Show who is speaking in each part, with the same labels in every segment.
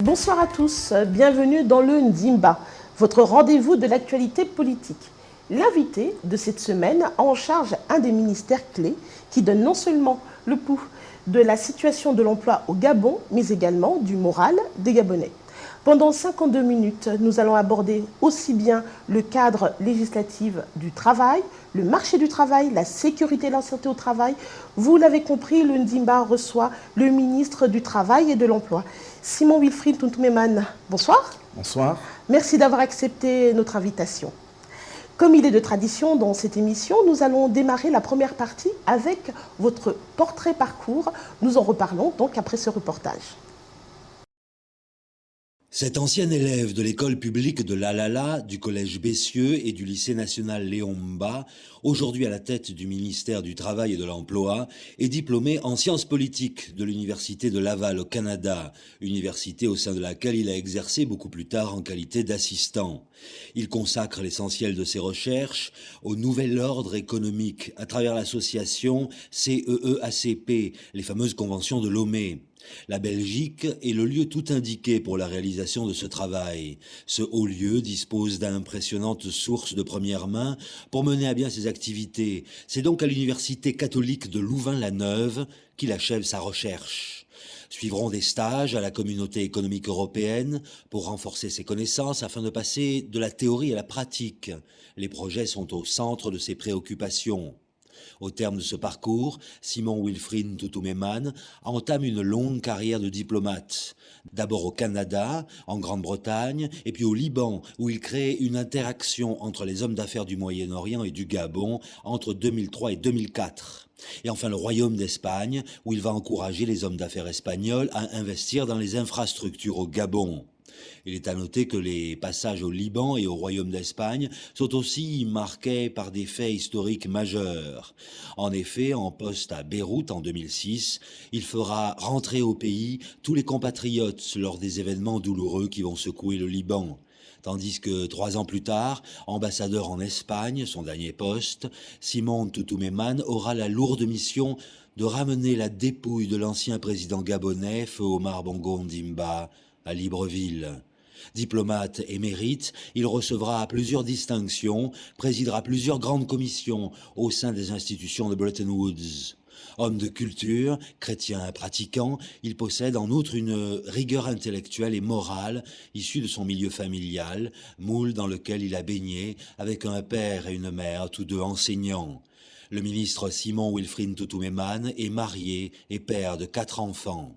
Speaker 1: Bonsoir à tous, bienvenue dans le Ndimba, votre rendez-vous de l'actualité politique. L'invité de cette semaine a en charge un des ministères clés qui donne non seulement le pouls de la situation de l'emploi au Gabon, mais également du moral des Gabonais. Pendant 52 minutes, nous allons aborder aussi bien le cadre législatif du travail, le marché du travail, la sécurité et la santé au travail. Vous l'avez compris, le Ndimba reçoit le ministre du Travail et de l'Emploi. Simon Wilfried Tutumeman, bonsoir.
Speaker 2: Bonsoir.
Speaker 1: Merci d'avoir accepté notre invitation. Comme il est de tradition dans cette émission, nous allons démarrer la première partie avec votre portrait parcours. Nous en reparlons donc après ce reportage.
Speaker 3: Cet ancien élève de l'école publique de l'Alala, du collège Bessieux et du lycée national Léon Mba, aujourd'hui à la tête du ministère du Travail et de l'Emploi, est diplômé en sciences politiques de l'université de Laval au Canada, université au sein de laquelle il a exercé beaucoup plus tard en qualité d'assistant. Il consacre l'essentiel de ses recherches au nouvel ordre économique à travers l'association CEE-ACP, les fameuses conventions de Lomé. La Belgique est le lieu tout indiqué pour la réalisation de ce travail. Ce haut lieu dispose d'impressionnantes sources de première main pour mener à bien ses activités. C'est donc à l'université catholique de Louvain-la-Neuve qu'il achève sa recherche. Suivront des stages à la communauté économique européenne pour renforcer ses connaissances afin de passer de la théorie à la pratique. Les projets sont au centre de ses préoccupations. Au terme de ce parcours, Simon Wilfried Tutumeman entame une longue carrière de diplomate. D'abord au Canada, en Grande-Bretagne, et puis au Liban, où il crée une interaction entre les hommes d'affaires du Moyen-Orient et du Gabon entre 2003 et 2004. Et enfin le Royaume d'Espagne, où il va encourager les hommes d'affaires espagnols à investir dans les infrastructures au Gabon. Il est à noter que les passages au Liban et au Royaume d'Espagne sont aussi marqués par des faits historiques majeurs. En effet, en poste à Beyrouth en 2006, il fera rentrer au pays tous les compatriotes lors des événements douloureux qui vont secouer le Liban. Tandis que 3 ans plus tard, ambassadeur en Espagne, son dernier poste, Simon Tutumeman aura la lourde mission de ramener la dépouille de l'ancien président gabonais, Feu Omar Bongo Ondimba, à Libreville. Diplomate émérite, il recevra plusieurs distinctions, présidera plusieurs grandes commissions au sein des institutions de Bretton Woods. Homme de culture, chrétien pratiquant, il possède en outre une rigueur intellectuelle et morale issue de son milieu familial, moule dans lequel il a baigné avec un père et une mère, tous deux enseignants. Le ministre Simon Wilfried Tutumeman est marié et père de 4 enfants.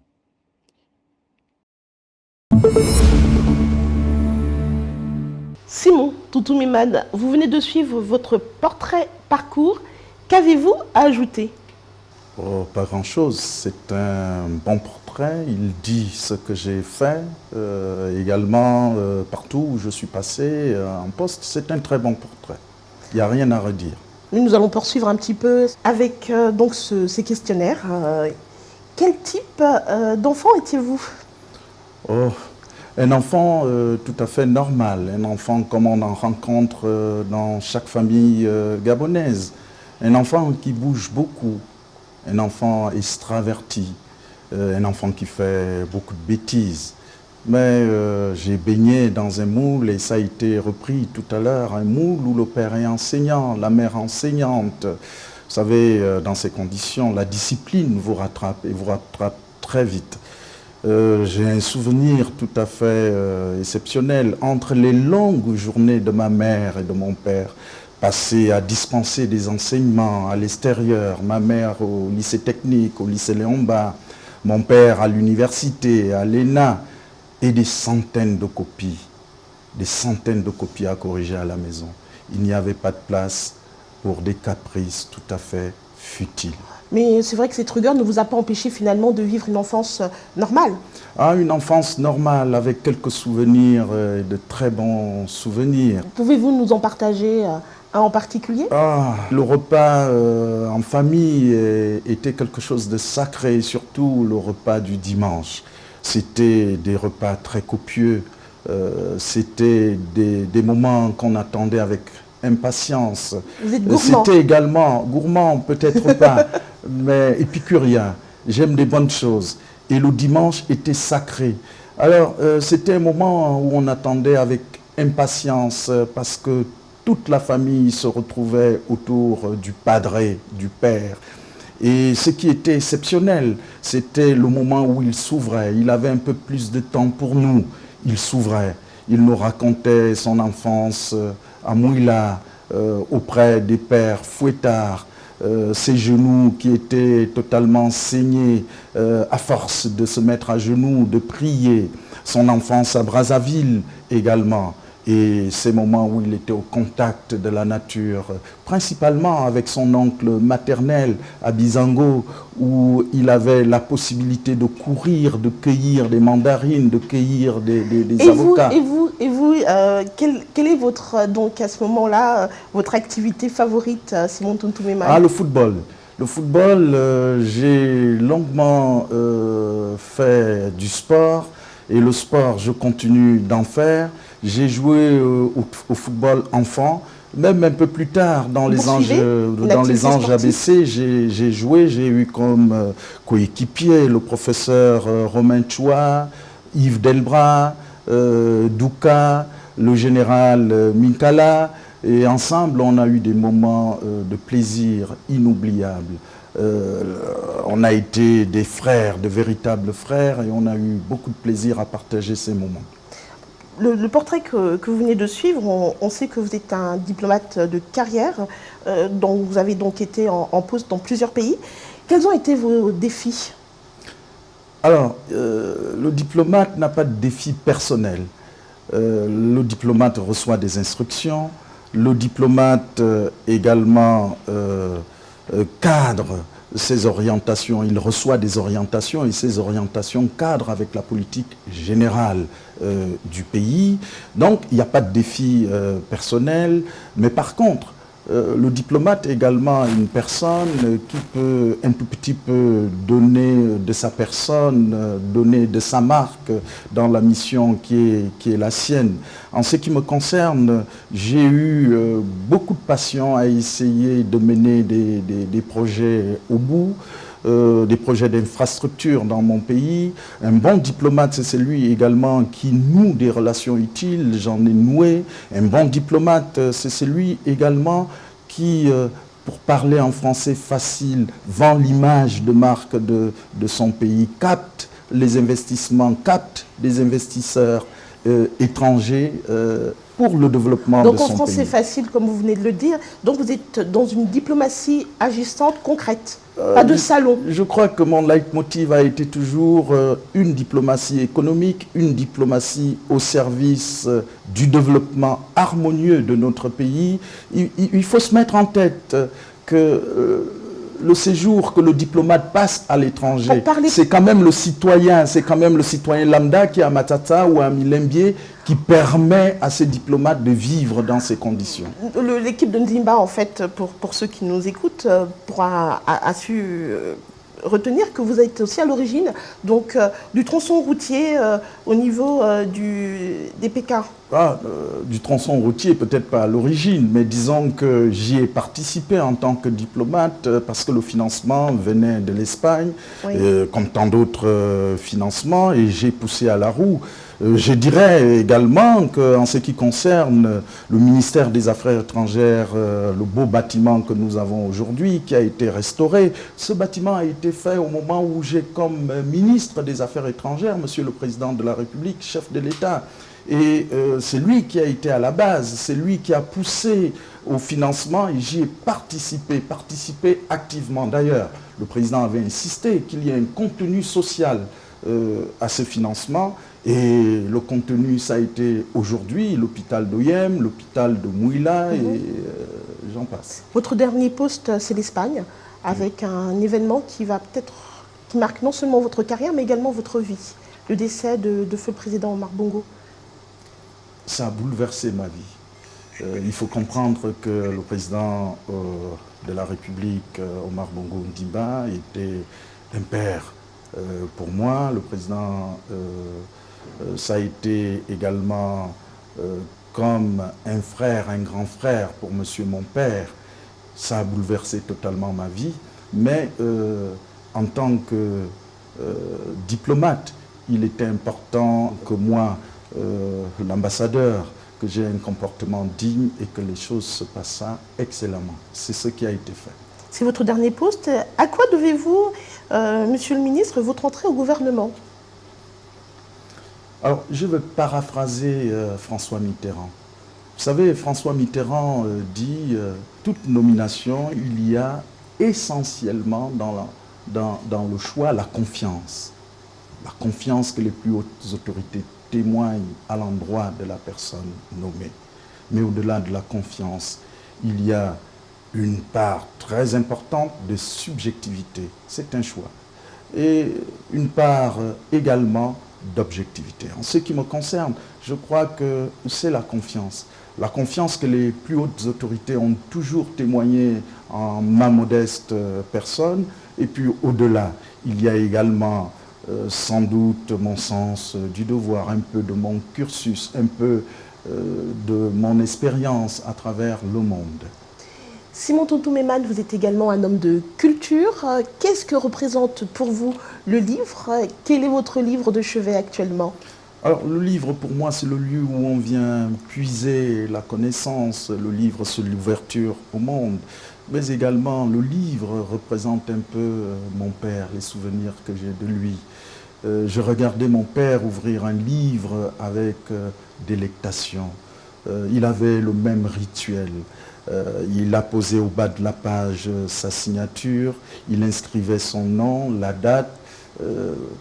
Speaker 1: Simon Tutumeman, vous venez de suivre votre portrait parcours. Qu'avez-vous à ajouter?
Speaker 2: Oh, pas grand-chose, c'est un bon portrait, il dit ce que j'ai fait, également partout où je suis passé en poste, c'est un très bon portrait, il n'y a rien à redire.
Speaker 1: Nous allons poursuivre un petit peu avec donc ces questionnaires. Quel type d'enfant étiez-vous?
Speaker 2: Oh, un enfant tout à fait normal, un enfant comme on en rencontre dans chaque famille gabonaise, un enfant qui bouge beaucoup, un enfant extraverti, un enfant qui fait beaucoup de bêtises. Mais j'ai baigné dans un moule, et ça a été repris tout à l'heure, un moule où le père est enseignant, la mère enseignante. Vous savez, dans ces conditions, la discipline vous rattrape et vous rattrape très vite. J'ai un souvenir tout à fait exceptionnel entre les longues journées de ma mère et de mon père, passées à dispenser des enseignements à l'extérieur, ma mère au lycée technique, au lycée Léon Mba, mon père à l'université, à l'ENA, et des centaines de copies à corriger à la maison. Il n'y avait pas de place pour des caprices tout à fait futiles.
Speaker 1: Mais c'est vrai que cette rigueur ne vous a pas empêché finalement de vivre une enfance normale.
Speaker 2: Ah, une enfance normale avec quelques souvenirs, de très bons souvenirs.
Speaker 1: Pouvez-vous nous en partager un en particulier?
Speaker 2: Ah, le repas en famille était quelque chose de sacré, surtout le repas du dimanche. C'était des repas très copieux, c'était des moments qu'on attendait avec impatience.
Speaker 1: Vous êtes gourmand.
Speaker 2: C'était également, gourmand peut-être pas, mais épicurien. J'aime des bonnes choses. Et le dimanche était sacré. Alors, c'était un moment où on attendait avec impatience parce que toute la famille se retrouvait autour du padré, du père. Et ce qui était exceptionnel, c'était le moment où il s'ouvrait. Il avait un peu plus de temps pour nous. Il s'ouvrait. Il nous racontait son enfance à Mouila, auprès des pères fouettards, ses genoux qui étaient totalement saignés à force de se mettre à genoux, de prier. Son enfance à Brazzaville également. Et ces moments où il était au contact de la nature, principalement avec son oncle maternel à Bizango, où il avait la possibilité de courir, de cueillir des mandarines, de cueillir des avocats.
Speaker 1: Quelle est votre, donc à ce moment-là, votre activité favorite, Simon Tountoumema?
Speaker 2: Ah, le football. Le football, j'ai longuement fait du sport. Et le sport, je continue d'en faire. J'ai joué au football enfant, même un peu plus tard dans les Anges ABC, j'ai joué, j'ai eu comme coéquipier le professeur Romain Choua, Yves Delbras, Douka, le général Minkala, et ensemble on a eu des moments de plaisir inoubliables. On a été des frères, de véritables frères, et on a eu beaucoup de plaisir à partager ces moments.
Speaker 1: Le portrait que vous venez de suivre, on sait que vous êtes un diplomate de carrière, dont vous avez donc été en poste dans plusieurs pays. Quels ont été vos défis?
Speaker 2: Alors, le diplomate n'a pas de défi personnel. Le diplomate reçoit des instructions. Le diplomate également cadre ses orientations, il reçoit des orientations et ces orientations cadrent avec la politique générale du pays. Donc il n'y a pas de défi personnel, mais par contre, le diplomate est également une personne qui peut un tout petit peu donner de sa personne, donner de sa marque dans la mission qui est la sienne. En ce qui me concerne, j'ai eu beaucoup de passion à essayer de mener des projets au bout, des projets d'infrastructure dans mon pays. Un bon diplomate, c'est celui également qui noue des relations utiles, j'en ai noué. Un bon diplomate, c'est celui également qui, pour parler en français facile, vend l'image de marque de son pays, capte les investissements, capte des investisseurs étrangers pour le développement de son pays.
Speaker 1: Donc en français facile, comme vous venez de le dire, donc vous êtes dans une diplomatie agissante, concrète, pas de salon.
Speaker 2: Je crois que mon leitmotiv a été toujours une diplomatie économique, une diplomatie au service du développement harmonieux de notre pays. Il faut se mettre en tête que le séjour que le diplomate passe à l'étranger, c'est quand même le citoyen lambda qui est à Matata ou à Milembié qui permet à ces diplomates de vivre dans ces conditions.
Speaker 1: L'équipe de Ndimba, en fait, pour ceux qui nous écoutent, a su retenir que vous êtes aussi à l'origine donc du tronçon routier au niveau des PK.
Speaker 2: Du tronçon routier, peut-être pas à l'origine, mais disons que j'y ai participé en tant que diplomate parce que le financement venait de l'Espagne, oui, comme tant d'autres financements, et j'ai poussé à la roue. Je dirais également qu'en ce qui concerne le ministère des Affaires étrangères, le beau bâtiment que nous avons aujourd'hui, qui a été restauré, ce bâtiment a été fait au moment où j'ai comme ministre des Affaires étrangères, Monsieur le Président de la République, chef de l'État. Et c'est lui qui a été à la base, c'est lui qui a poussé au financement et j'y ai participé activement. D'ailleurs, le président avait insisté qu'il y ait un contenu social à ce financement. Et le contenu, ça a été aujourd'hui l'hôpital d'Oyem, l'hôpital de Mouila et j'en passe.
Speaker 1: Votre dernier poste, c'est l'Espagne. avec un événement qui marque non seulement votre carrière, mais également votre vie. Le décès de feu le président Omar Bongo.
Speaker 2: Ça a bouleversé ma vie. Il faut comprendre que le président de la République, Omar Bongo Ondimba, était un père. Pour moi, le président, ça a été également comme un frère, un grand frère pour monsieur mon père. Ça a bouleversé totalement ma vie, mais en tant que diplomate, il était important que moi, l'ambassadeur, que j'ai un comportement digne et que les choses se passent excellemment. C'est ce qui a été fait.
Speaker 1: C'est votre dernier poste. À quoi devez-vous, monsieur le ministre, votre entrée au gouvernement?
Speaker 2: Alors, je vais paraphraser François Mitterrand. Vous savez, François Mitterrand dit toute nomination, il y a essentiellement dans le choix la confiance. La confiance que les plus hautes autorités témoignent à l'endroit de la personne nommée. Mais au-delà de la confiance, il y a une part très importante de subjectivité. C'est un choix. Et une part également d'objectivité. En ce qui me concerne, je crois que c'est la confiance. La confiance que les plus hautes autorités ont toujours témoigné en ma modeste personne. Et puis au-delà, il y a également sans doute mon sens du devoir, un peu de mon cursus, un peu de mon expérience à travers le monde.
Speaker 1: Simon Tontou-Memane, vous êtes également un homme de culture. Qu'est-ce que représente pour vous le livre? Quel est votre livre de chevet actuellement?
Speaker 2: Alors, le livre, pour moi, c'est le lieu où on vient puiser la connaissance. Le livre, c'est l'ouverture au monde. Mais également, le livre représente un peu mon père, les souvenirs que j'ai de lui. Je regardais mon père ouvrir un livre avec délectation. Il avait le même rituel. Il a posé au bas de la page sa signature, il inscrivait son nom, la date,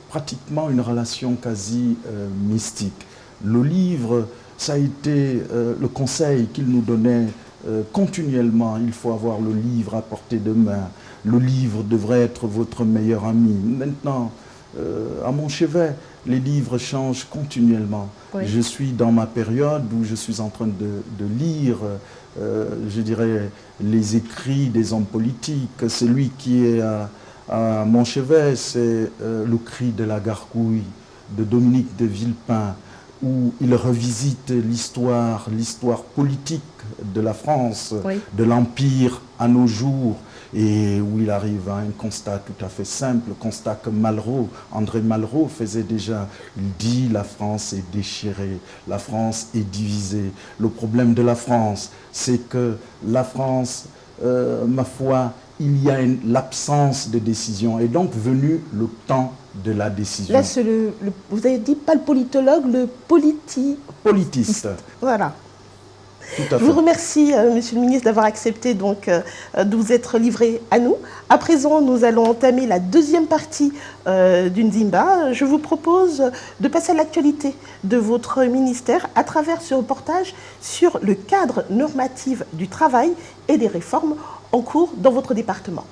Speaker 2: pratiquement une relation quasi mystique. Le livre, ça a été le conseil qu'il nous donnait continuellement. Il faut avoir le livre à portée de main. Le livre devrait être votre meilleur ami. Maintenant, à mon chevet, les livres changent continuellement. Oui. Je suis dans ma période où je suis en train de lire, je dirais, les écrits des hommes politiques. Celui qui est à mon chevet, c'est le cri de la gargouille de Dominique de Villepin, où il revisite l'histoire politique de la France, oui, de l'Empire à nos jours, et où il arrive à un constat tout à fait simple, le constat que André Malraux faisait déjà. Il dit: la France est déchirée, la France est divisée. Le problème de la France, c'est que la France, ma foi, il y a l'absence de décision, et donc venu le temps de la décision.
Speaker 1: Là, c'est vous avez dit pas le politologue, le
Speaker 2: politiste.
Speaker 1: Voilà. Je vous remercie, monsieur le ministre, d'avoir accepté donc, de vous être livré à nous. À présent, nous allons entamer la deuxième partie du Ndimba. Je vous propose de passer à l'actualité de votre ministère à travers ce reportage sur le cadre normatif du travail et des réformes en cours dans votre département.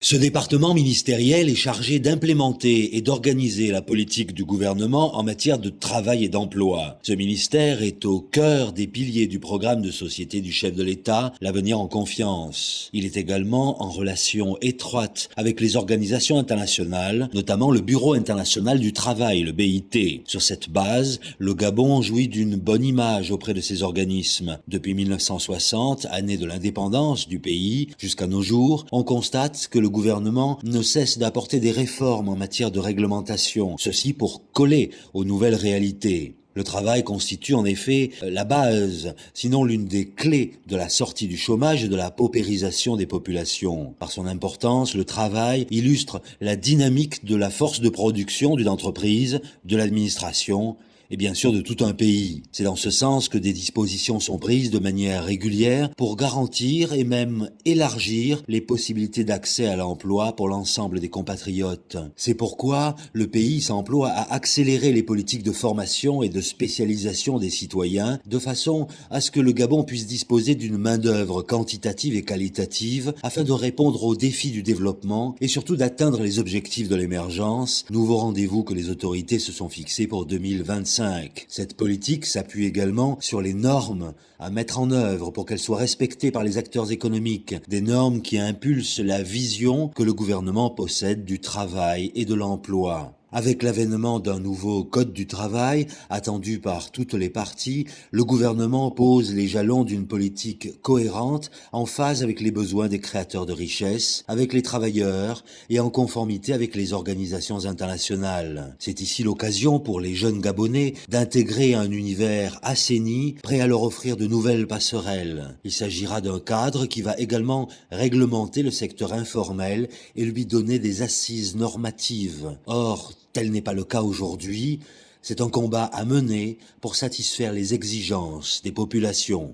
Speaker 3: Ce département ministériel est chargé d'implémenter et d'organiser la politique du gouvernement en matière de travail et d'emploi. Ce ministère est au cœur des piliers du programme de société du chef de l'État, L'avenir en confiance. Il est également en relation étroite avec les organisations internationales, notamment le Bureau international du travail, le BIT. Sur cette base, le Gabon jouit d'une bonne image auprès de ces organismes. Depuis 1960, année de l'indépendance du pays, jusqu'à nos jours, on constate que le gouvernement ne cesse d'apporter des réformes en matière de réglementation, ceci pour coller aux nouvelles réalités. Le travail constitue en effet la base, sinon l'une des clés de la sortie du chômage et de la paupérisation des populations. Par son importance, le travail illustre la dynamique de la force de production d'une entreprise, de l'administration et bien sûr de tout un pays. C'est dans ce sens que des dispositions sont prises de manière régulière pour garantir et même élargir les possibilités d'accès à l'emploi pour l'ensemble des compatriotes. C'est pourquoi le pays s'emploie à accélérer les politiques de formation et de spécialisation des citoyens de façon à ce que le Gabon puisse disposer d'une main-d'œuvre quantitative et qualitative afin de répondre aux défis du développement et surtout d'atteindre les objectifs de l'émergence, nouveau rendez-vous que les autorités se sont fixés pour 2025. Cette politique s'appuie également sur les normes à mettre en œuvre pour qu'elles soient respectées par les acteurs économiques, des normes qui impulsent la vision que le gouvernement possède du travail et de l'emploi. Avec l'avènement d'un nouveau code du travail, attendu par toutes les parties, le gouvernement pose les jalons d'une politique cohérente, en phase avec les besoins des créateurs de richesses, avec les travailleurs et en conformité avec les organisations internationales. C'est ici l'occasion pour les jeunes Gabonais d'intégrer un univers assaini, prêt à leur offrir de nouvelles passerelles. Il s'agira d'un cadre qui va également réglementer le secteur informel et lui donner des assises normatives. Or, tel n'est pas le cas aujourd'hui. C'est un combat à mener pour satisfaire les exigences des populations.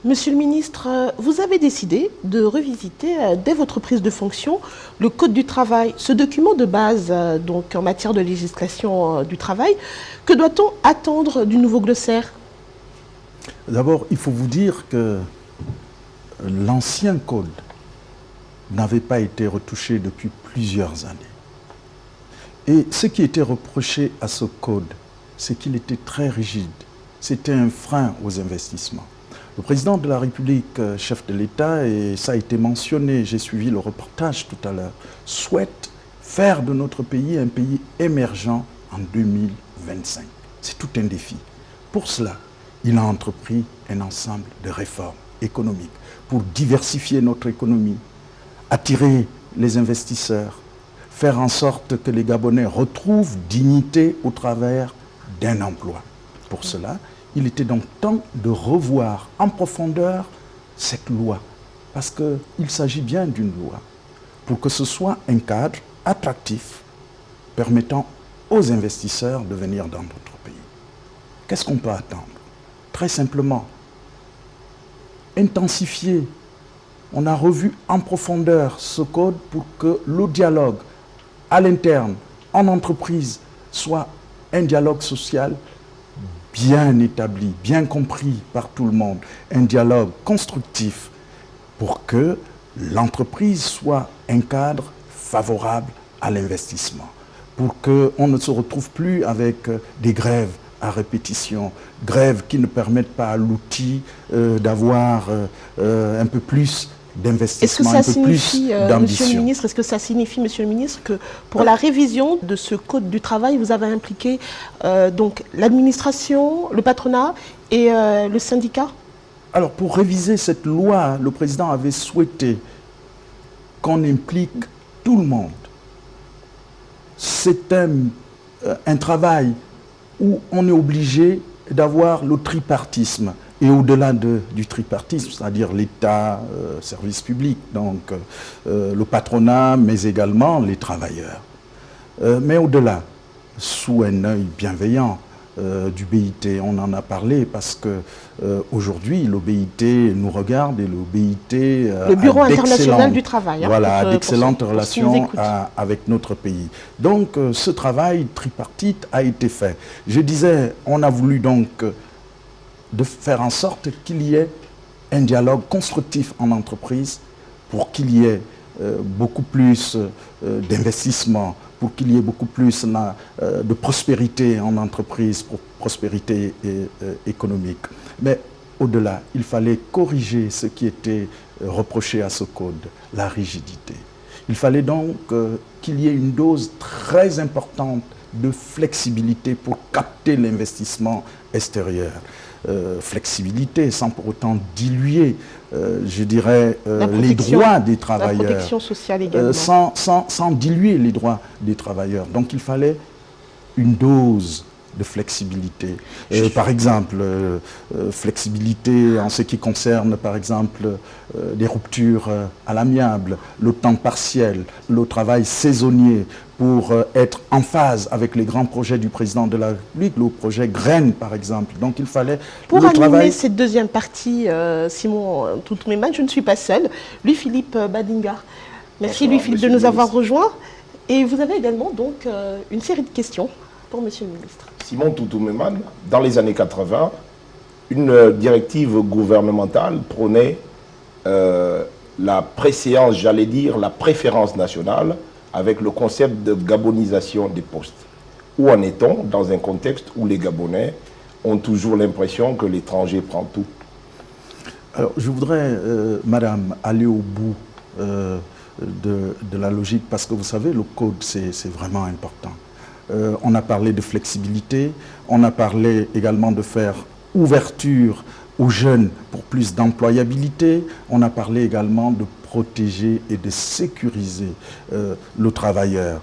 Speaker 1: Monsieur le ministre, vous avez décidé de revisiter dès votre prise de fonction le Code du travail, ce document de base donc en matière de législation du travail. Que doit-on attendre du nouveau glossaire?
Speaker 2: D'abord, il faut vous dire que l'ancien code n'avait pas été retouché depuis plusieurs années. Et ce qui était reproché à ce code, c'est qu'il était très rigide. C'était un frein aux investissements. Le président de la République, chef de l'État, et ça a été mentionné, j'ai suivi le reportage tout à l'heure, souhaite faire de notre pays un pays émergent en 2025. C'est tout un défi. Pour cela, il a entrepris un ensemble de réformes économiques pour diversifier notre économie, attirer les investisseurs, faire en sorte que les Gabonais retrouvent dignité au travers d'un emploi. Pour cela, il était donc temps de revoir en profondeur cette loi, parce qu'il s'agit bien d'une loi, pour que ce soit un cadre attractif permettant aux investisseurs de venir dans notre pays. Qu'est-ce qu'on peut attendre? Très simplement, intensifier. On a revu en profondeur ce code pour que le dialogue à l'interne, en entreprise, soit un dialogue social bien établi, bien compris par tout le monde, un dialogue constructif pour que l'entreprise soit un cadre favorable à l'investissement, pour qu'on ne se retrouve plus avec des grèves à répétition, grèves qui ne permettent pas à l'outil d'avoir un peu plus d'investissement, un peu plus d'ambition.
Speaker 1: Monsieur le ministre, est-ce que ça signifie, monsieur le ministre, que pour la révision de ce code du travail, vous avez impliqué donc l'administration, le patronat et le syndicat?
Speaker 2: Alors, pour réviser cette loi, le président avait souhaité qu'on implique tout le monde. C'est un travail où on est obligé d'avoir le tripartisme. Et au-delà du tripartisme, c'est-à-dire l'État, service public, donc le patronat, mais également les travailleurs. Mais au-delà, sous un œil bienveillant du BIT, on en a parlé parce que aujourd'hui, le BIT nous regarde et le BIT
Speaker 1: le Bureau international du travail.
Speaker 2: Voilà, d'excellentes relations avec notre pays. Donc, ce travail tripartite a été fait. Je disais, on a voulu donc de faire en sorte qu'il y ait un dialogue constructif en entreprise pour qu'il y ait beaucoup plus d'investissement, pour qu'il y ait beaucoup plus de prospérité en entreprise, pour prospérité économique. Mais au-delà, il fallait corriger ce qui était reproché à ce code, la rigidité. Il fallait donc qu'il y ait une dose très importante de flexibilité pour capter l'investissement extérieur. Flexibilité sans pour autant diluer, je dirais, les droits des travailleurs.
Speaker 1: La protection sociale également.
Speaker 2: Sans diluer les droits des travailleurs. Donc il fallait une dose de flexibilité. Par exemple, flexibilité en ce qui concerne, par exemple, des ruptures à l'amiable, le temps partiel, le travail saisonnier, pour être en phase avec les grands projets du président de la République, le projet Graines, par exemple. Donc il fallait...
Speaker 1: Pour animer cette deuxième partie, Simon Toutouméman, je ne suis pas seule. Louis-Philippe Badinga. Merci Louis-Philippe de nous avoir rejoints. Et vous avez également donc une série de questions pour Monsieur le ministre.
Speaker 4: Simon Toutouméman, dans les années 80, une directive gouvernementale prônait la préséance, j'allais dire, la préférence nationale avec le concept de gabonisation des postes. Où en est-on dans un contexte où les Gabonais ont toujours l'impression que l'étranger prend tout?
Speaker 2: Alors, je voudrais, Madame, aller au bout de la logique, parce que vous savez, le code, c'est vraiment important. On a parlé de flexibilité, on a parlé également de faire ouverture aux jeunes pour plus d'employabilité, on a parlé également de protéger et de sécuriser le travailleur.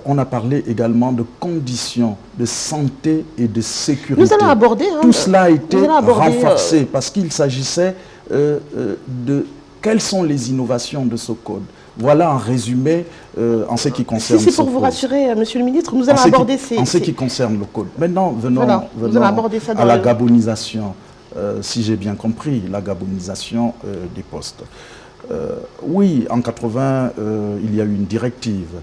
Speaker 2: On a parlé également de conditions de santé et de sécurité.
Speaker 1: Nous allons aborder...
Speaker 2: Tout cela a été renforcé parce qu'il s'agissait de quelles sont les innovations de ce code. Voilà un résumé en ce qui concerne ce code.
Speaker 1: Si c'est pour vous rassurer, Monsieur le ministre, nous allons aborder ces...
Speaker 2: En ce qui concerne le code. Maintenant, venons
Speaker 1: à
Speaker 2: la gabonisation. Si j'ai bien compris, la gabonisation des postes. Oui, en 80, il y a eu une directive.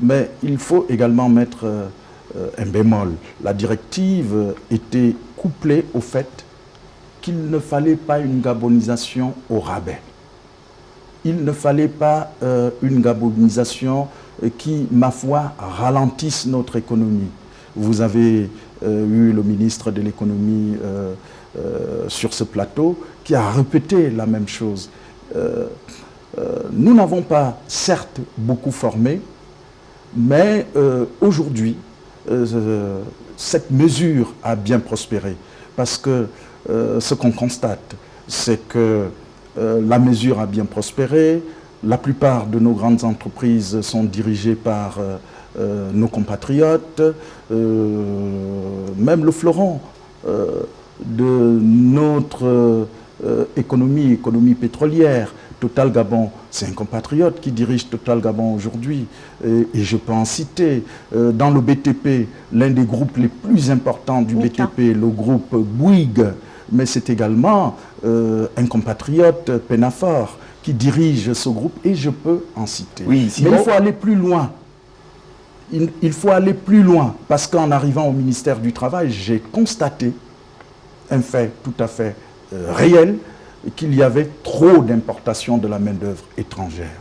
Speaker 2: Mais il faut également mettre un bémol. La directive était couplée au fait qu'il ne fallait pas une gabonisation au rabais. Il ne fallait pas une gabonisation qui, ma foi, ralentisse notre économie. Vous avez eu le ministre de l'économie sur ce plateau qui a répété la même chose. Nous n'avons pas, certes, beaucoup formé, mais aujourd'hui, cette mesure a bien prospéré. Parce que ce qu'on constate, c'est que la mesure a bien prospéré. La plupart de nos grandes entreprises sont dirigées par nos compatriotes. Même le fleuron de notre économie pétrolière, Total Gabon, c'est un compatriote qui dirige Total Gabon aujourd'hui. Et je peux en citer. Dans le BTP, l'un des groupes les plus importants du BTP, le groupe Bouygues, mais c'est également un compatriote, Penafor, qui dirige ce groupe, et je peux en citer.
Speaker 4: Oui,
Speaker 2: mais il faut aller plus loin. Il faut aller plus loin, parce qu'en arrivant au ministère du Travail, j'ai constaté un fait tout à fait réel, qu'il y avait trop d'importation de la main-d'œuvre étrangère,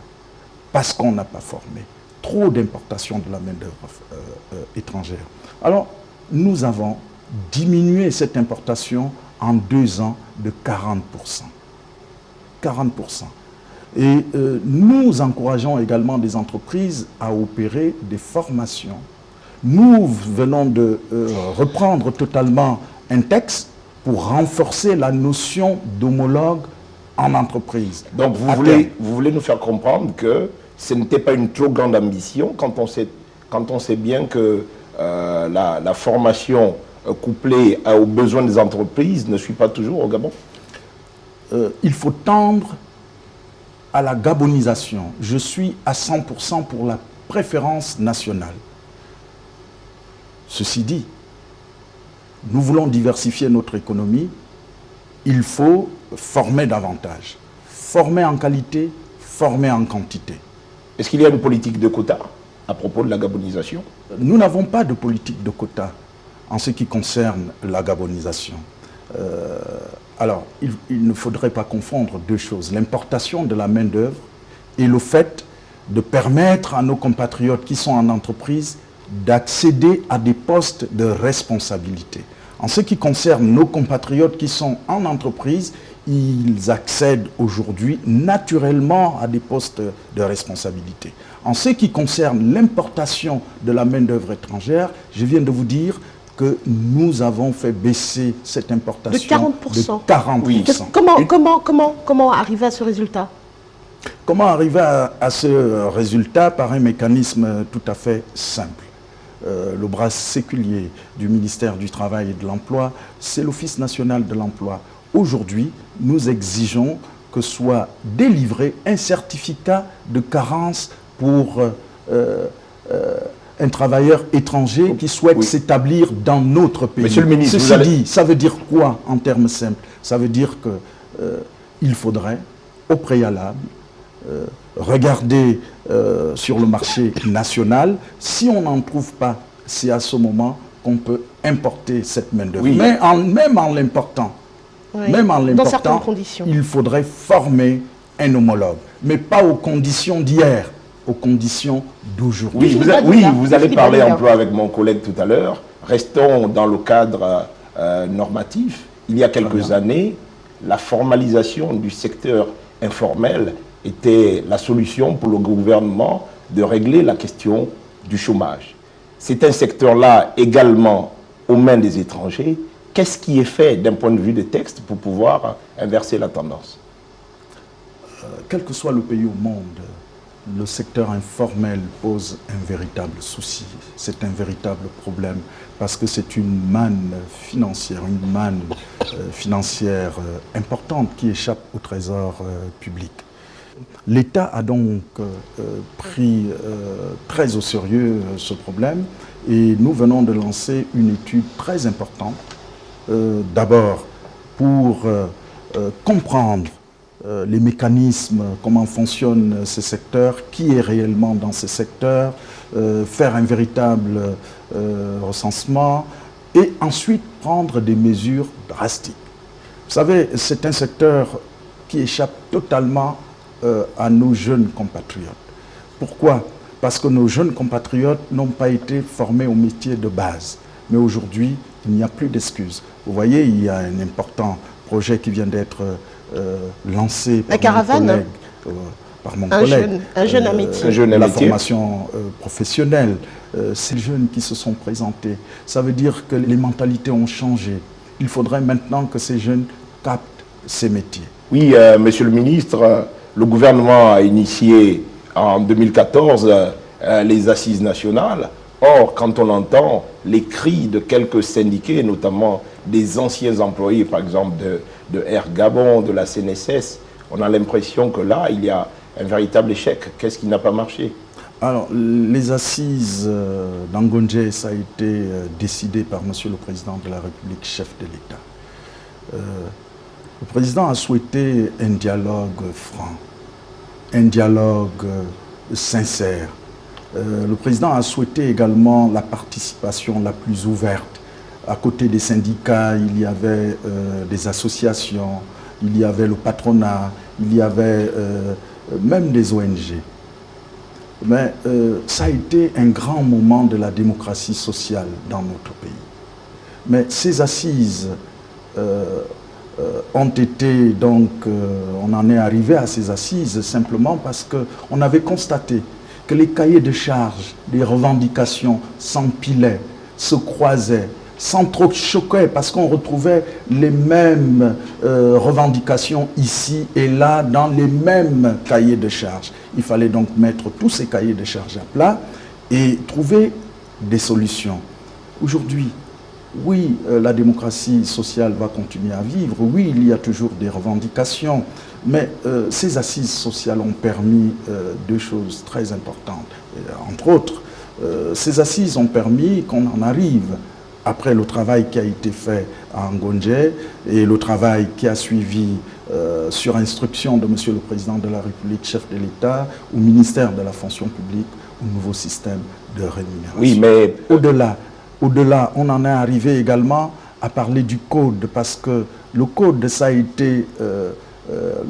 Speaker 2: parce qu'on n'a pas formé. Trop d'importation de la main-d'œuvre étrangère. Alors, nous avons diminué cette importation en 2 ans de 40%. 40%. Et nous encourageons également des entreprises à opérer des formations. Nous venons de reprendre totalement un texte pour renforcer la notion d'homologue en entreprise.
Speaker 4: Donc vous voulez nous faire comprendre que ce n'était pas une trop grande ambition quand on sait bien que la formation couplée aux besoins des entreprises ne suit pas toujours au Gabon?
Speaker 2: Il faut tendre à la gabonisation. Je suis à 100% pour la préférence nationale. Ceci dit, nous voulons diversifier notre économie, il faut former davantage. Former en qualité, former en quantité.
Speaker 4: Est-ce qu'il y a une politique de quotas à propos de la gabonisation?
Speaker 2: Nous n'avons pas de politique de quotas en ce qui concerne la gabonisation. Alors, il ne faudrait pas confondre deux choses. L'importation de la main-d'œuvre et le fait de permettre à nos compatriotes qui sont en entreprise d'accéder à des postes de responsabilité. En ce qui concerne nos compatriotes qui sont en entreprise, ils accèdent aujourd'hui naturellement à des postes de responsabilité. En ce qui concerne l'importation de la main-d'œuvre étrangère, je viens de vous dire que nous avons fait baisser cette importation
Speaker 1: de 40%.
Speaker 2: De 40%. Oui.
Speaker 1: Comment arriver à ce résultat?
Speaker 2: Comment arriver à ce résultat? Par un mécanisme tout à fait simple. le bras séculier du ministère du Travail et de l'Emploi, c'est l'Office national de l'emploi. Aujourd'hui, nous exigeons que soit délivré un certificat de carence pour un travailleur étranger qui souhaite s'établir dans notre pays.
Speaker 4: Monsieur le ministre,
Speaker 2: ceci dit, ça veut dire quoi en termes simples? Ça veut dire qu'il faudrait, au préalable, regarder sur le marché national. Si on n'en trouve pas, c'est à ce moment qu'on peut importer cette main-d'œuvre.
Speaker 4: Oui.
Speaker 2: Mais même en l'important,
Speaker 1: dans certaines conditions,
Speaker 2: il faudrait former un homologue, mais pas aux conditions d'hier, aux conditions d'aujourd'hui.
Speaker 4: Oui, vous allez parler emploi avec mon collègue tout à l'heure. Restons dans le cadre normatif. Il y a quelques années, la formalisation du secteur informel était la solution pour le gouvernement de régler la question du chômage. C'est un secteur-là également aux mains des étrangers. Qu'est-ce qui est fait d'un point de vue des textes pour pouvoir inverser la tendance?
Speaker 2: Quel que soit le pays au monde, le secteur informel pose un véritable souci. C'est un véritable problème parce que c'est une manne financière, importante qui échappe au trésor public. L'État a donc pris très au sérieux ce problème et nous venons de lancer une étude très importante. D'abord pour comprendre les mécanismes, comment fonctionnent ces secteurs, qui est réellement dans ces secteurs, faire un véritable recensement et ensuite prendre des mesures drastiques. Vous savez, c'est un secteur qui échappe totalement à nos jeunes compatriotes. Pourquoi? Parce que nos jeunes compatriotes n'ont pas été formés au métier de base. Mais aujourd'hui, il n'y a plus d'excuses. Vous voyez, il y a un important projet qui vient d'être lancé par mon collègue.
Speaker 1: Un jeune à métier.
Speaker 2: La formation professionnelle. Ces jeunes qui se sont présentés. Ça veut dire que les mentalités ont changé. Il faudrait maintenant que ces jeunes captent ces métiers.
Speaker 4: Oui, monsieur le ministre, le gouvernement a initié en 2014 les assises nationales. Or, quand on entend les cris de quelques syndiqués, notamment des anciens employés, par exemple de Air Gabon, de la CNSS, on a l'impression que là, il y a un véritable échec. Qu'est-ce qui n'a pas marché?
Speaker 2: Alors, les assises d'Angonje, ça a été décidé par Monsieur le Président de la République, chef de l'État. Le Président a souhaité un dialogue franc, un dialogue sincère. Le Président a souhaité également la participation la plus ouverte. À côté des syndicats, il y avait des associations, il y avait le patronat, il y avait même des ONG. Mais ça a été un grand moment de la démocratie sociale dans notre pays. Mais ces assises ont été donc, on en est arrivé à ces assises simplement parce qu'on avait constaté que les cahiers de charges, les revendications s'empilaient, se croisaient, s'entrechoquaient parce qu'on retrouvait les mêmes revendications ici et là dans les mêmes cahiers de charges. Il fallait donc mettre tous ces cahiers de charges à plat et trouver des solutions. Aujourd'hui, oui, la démocratie sociale va continuer à vivre. Oui, il y a toujours des revendications. Mais ces assises sociales ont permis deux choses très importantes. Entre autres, ces assises ont permis qu'on en arrive, après le travail qui a été fait à Angonje et le travail qui a suivi sur instruction de Monsieur le Président de la République, chef de l'État, au ministère de la fonction publique, au nouveau système de rémunération.
Speaker 4: Oui, mais
Speaker 2: Au-delà, on en est arrivé également à parler du code, parce que le code, ça a été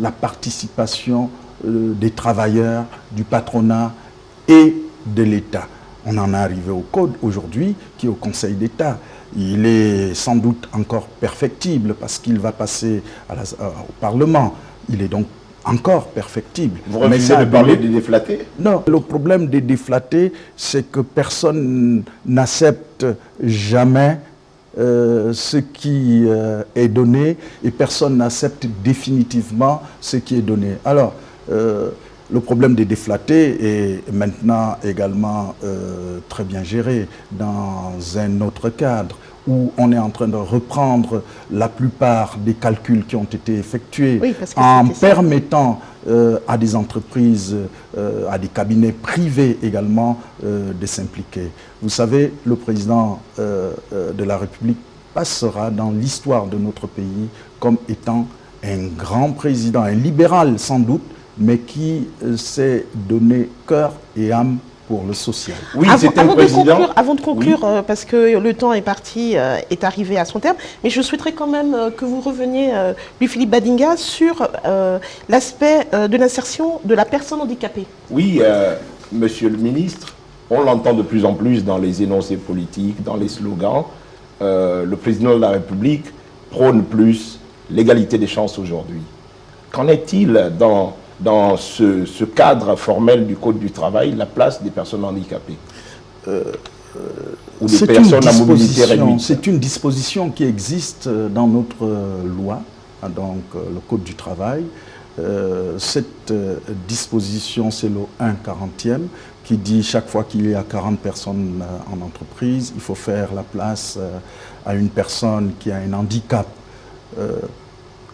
Speaker 2: la participation des travailleurs, du patronat et de l'État. On en est arrivé au code aujourd'hui, qui est au Conseil d'État. Il est sans doute encore perfectible parce qu'il va passer au Parlement. Il est donc encore perfectible.
Speaker 4: Vous refusez de parler des déflatés?
Speaker 2: Non, le problème des déflatés, c'est que personne n'accepte jamais ce qui est donné et personne n'accepte définitivement ce qui est donné. Alors, le problème des déflatés est maintenant également très bien géré dans un autre cadre, où on est en train de reprendre la plupart des calculs qui ont été effectués,
Speaker 1: Oui, parce que
Speaker 2: en
Speaker 1: c'était ça.
Speaker 2: permettant à des entreprises, à des cabinets privés également de s'impliquer. Vous savez, le président de la République passera dans l'histoire de notre pays comme étant un grand président, un libéral sans doute, mais qui s'est donné cœur et âme pour le social.
Speaker 4: Oui, c'est un président.
Speaker 1: Avant de conclure, parce que le temps est parti, est arrivé à son terme, mais je souhaiterais quand même que vous reveniez, Louis-Philippe Badinga, sur l'aspect de l'insertion de la personne handicapée.
Speaker 4: Oui, monsieur le ministre, on l'entend de plus en plus dans les énoncés politiques, dans les slogans. Le président de la République prône plus l'égalité des chances aujourd'hui. Qu'en est-il dans ce cadre formel du Code du travail, la place des personnes handicapées ou des personnes à mobilité réduite?
Speaker 2: C'est une disposition qui existe dans notre loi, donc le Code du travail. Cette disposition, c'est le 1/40e, qui dit chaque fois qu'il y a 40 personnes en entreprise, il faut faire la place à une personne qui a un handicap.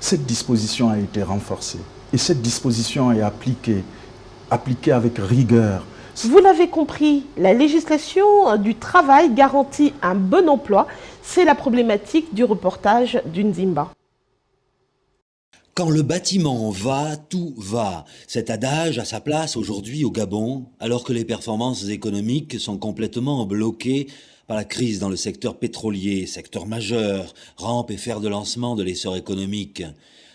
Speaker 2: Cette disposition a été renforcée et cette disposition est appliquée avec rigueur.
Speaker 1: Vous l'avez compris, la législation du travail garantit un bon emploi. C'est la problématique du reportage d'Undimba.
Speaker 3: Quand le bâtiment va, tout va. Cet adage a sa place aujourd'hui au Gabon, alors que les performances économiques sont complètement bloquées par la crise dans le secteur pétrolier, secteur majeur, rampe et fer de lancement de l'essor économique.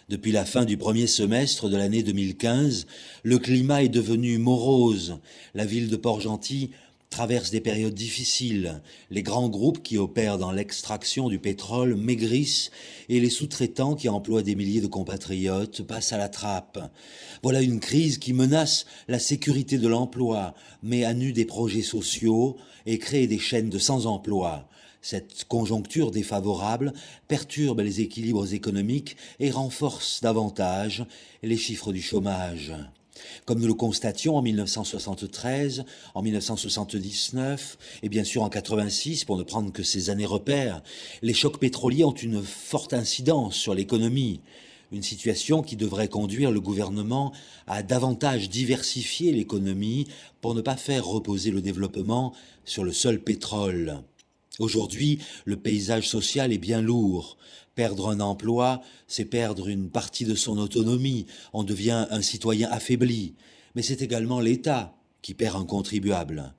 Speaker 3: Depuis la fin du premier semestre de l'année 2015, le climat est devenu morose. La ville de Port-Gentil traverse des périodes difficiles. Les grands groupes qui opèrent dans l'extraction du pétrole maigrissent et les sous-traitants qui emploient des milliers de compatriotes passent à la trappe. Voilà une crise qui menace la sécurité de l'emploi, met à nu des projets sociaux et crée des chaînes de sans-emploi. Cette conjoncture défavorable perturbe les équilibres économiques et renforce davantage les chiffres du chômage. Comme nous le constations en 1973, en 1979 et bien sûr en 86, pour ne prendre que ces années repères, les chocs pétroliers ont une forte incidence sur l'économie. Une situation qui devrait conduire le gouvernement à davantage diversifier l'économie pour ne pas faire reposer le développement sur le seul pétrole. Aujourd'hui, le paysage social est bien lourd. Perdre un emploi, c'est perdre une partie de son autonomie. On devient un citoyen affaibli. Mais c'est également l'État qui perd un contribuable.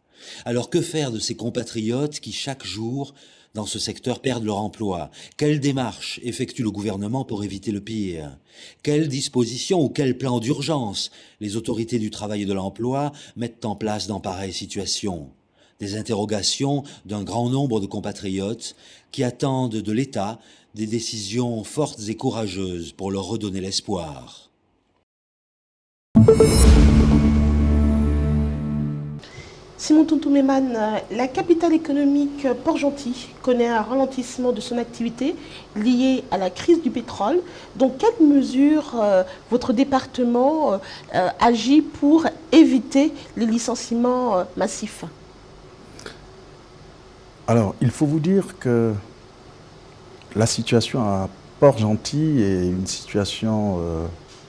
Speaker 3: Alors que faire de ces compatriotes qui, chaque jour, dans ce secteur, perdent leur emploi? Quelle démarche effectue le gouvernement pour éviter le pire? Quelles dispositions ou quel plan d'urgence les autorités du travail et de l'emploi mettent en place dans pareille situation? Des interrogations d'un grand nombre de compatriotes qui attendent de l'État des décisions fortes et courageuses pour leur redonner l'espoir.
Speaker 1: Simon Tontouméman, la capitale économique Port-Gentil connaît un ralentissement de son activité lié à la crise du pétrole. Dans quelles mesures votre département agit pour éviter les licenciements massifs?
Speaker 2: Alors, il faut vous dire que la situation à Port-Gentil est une situation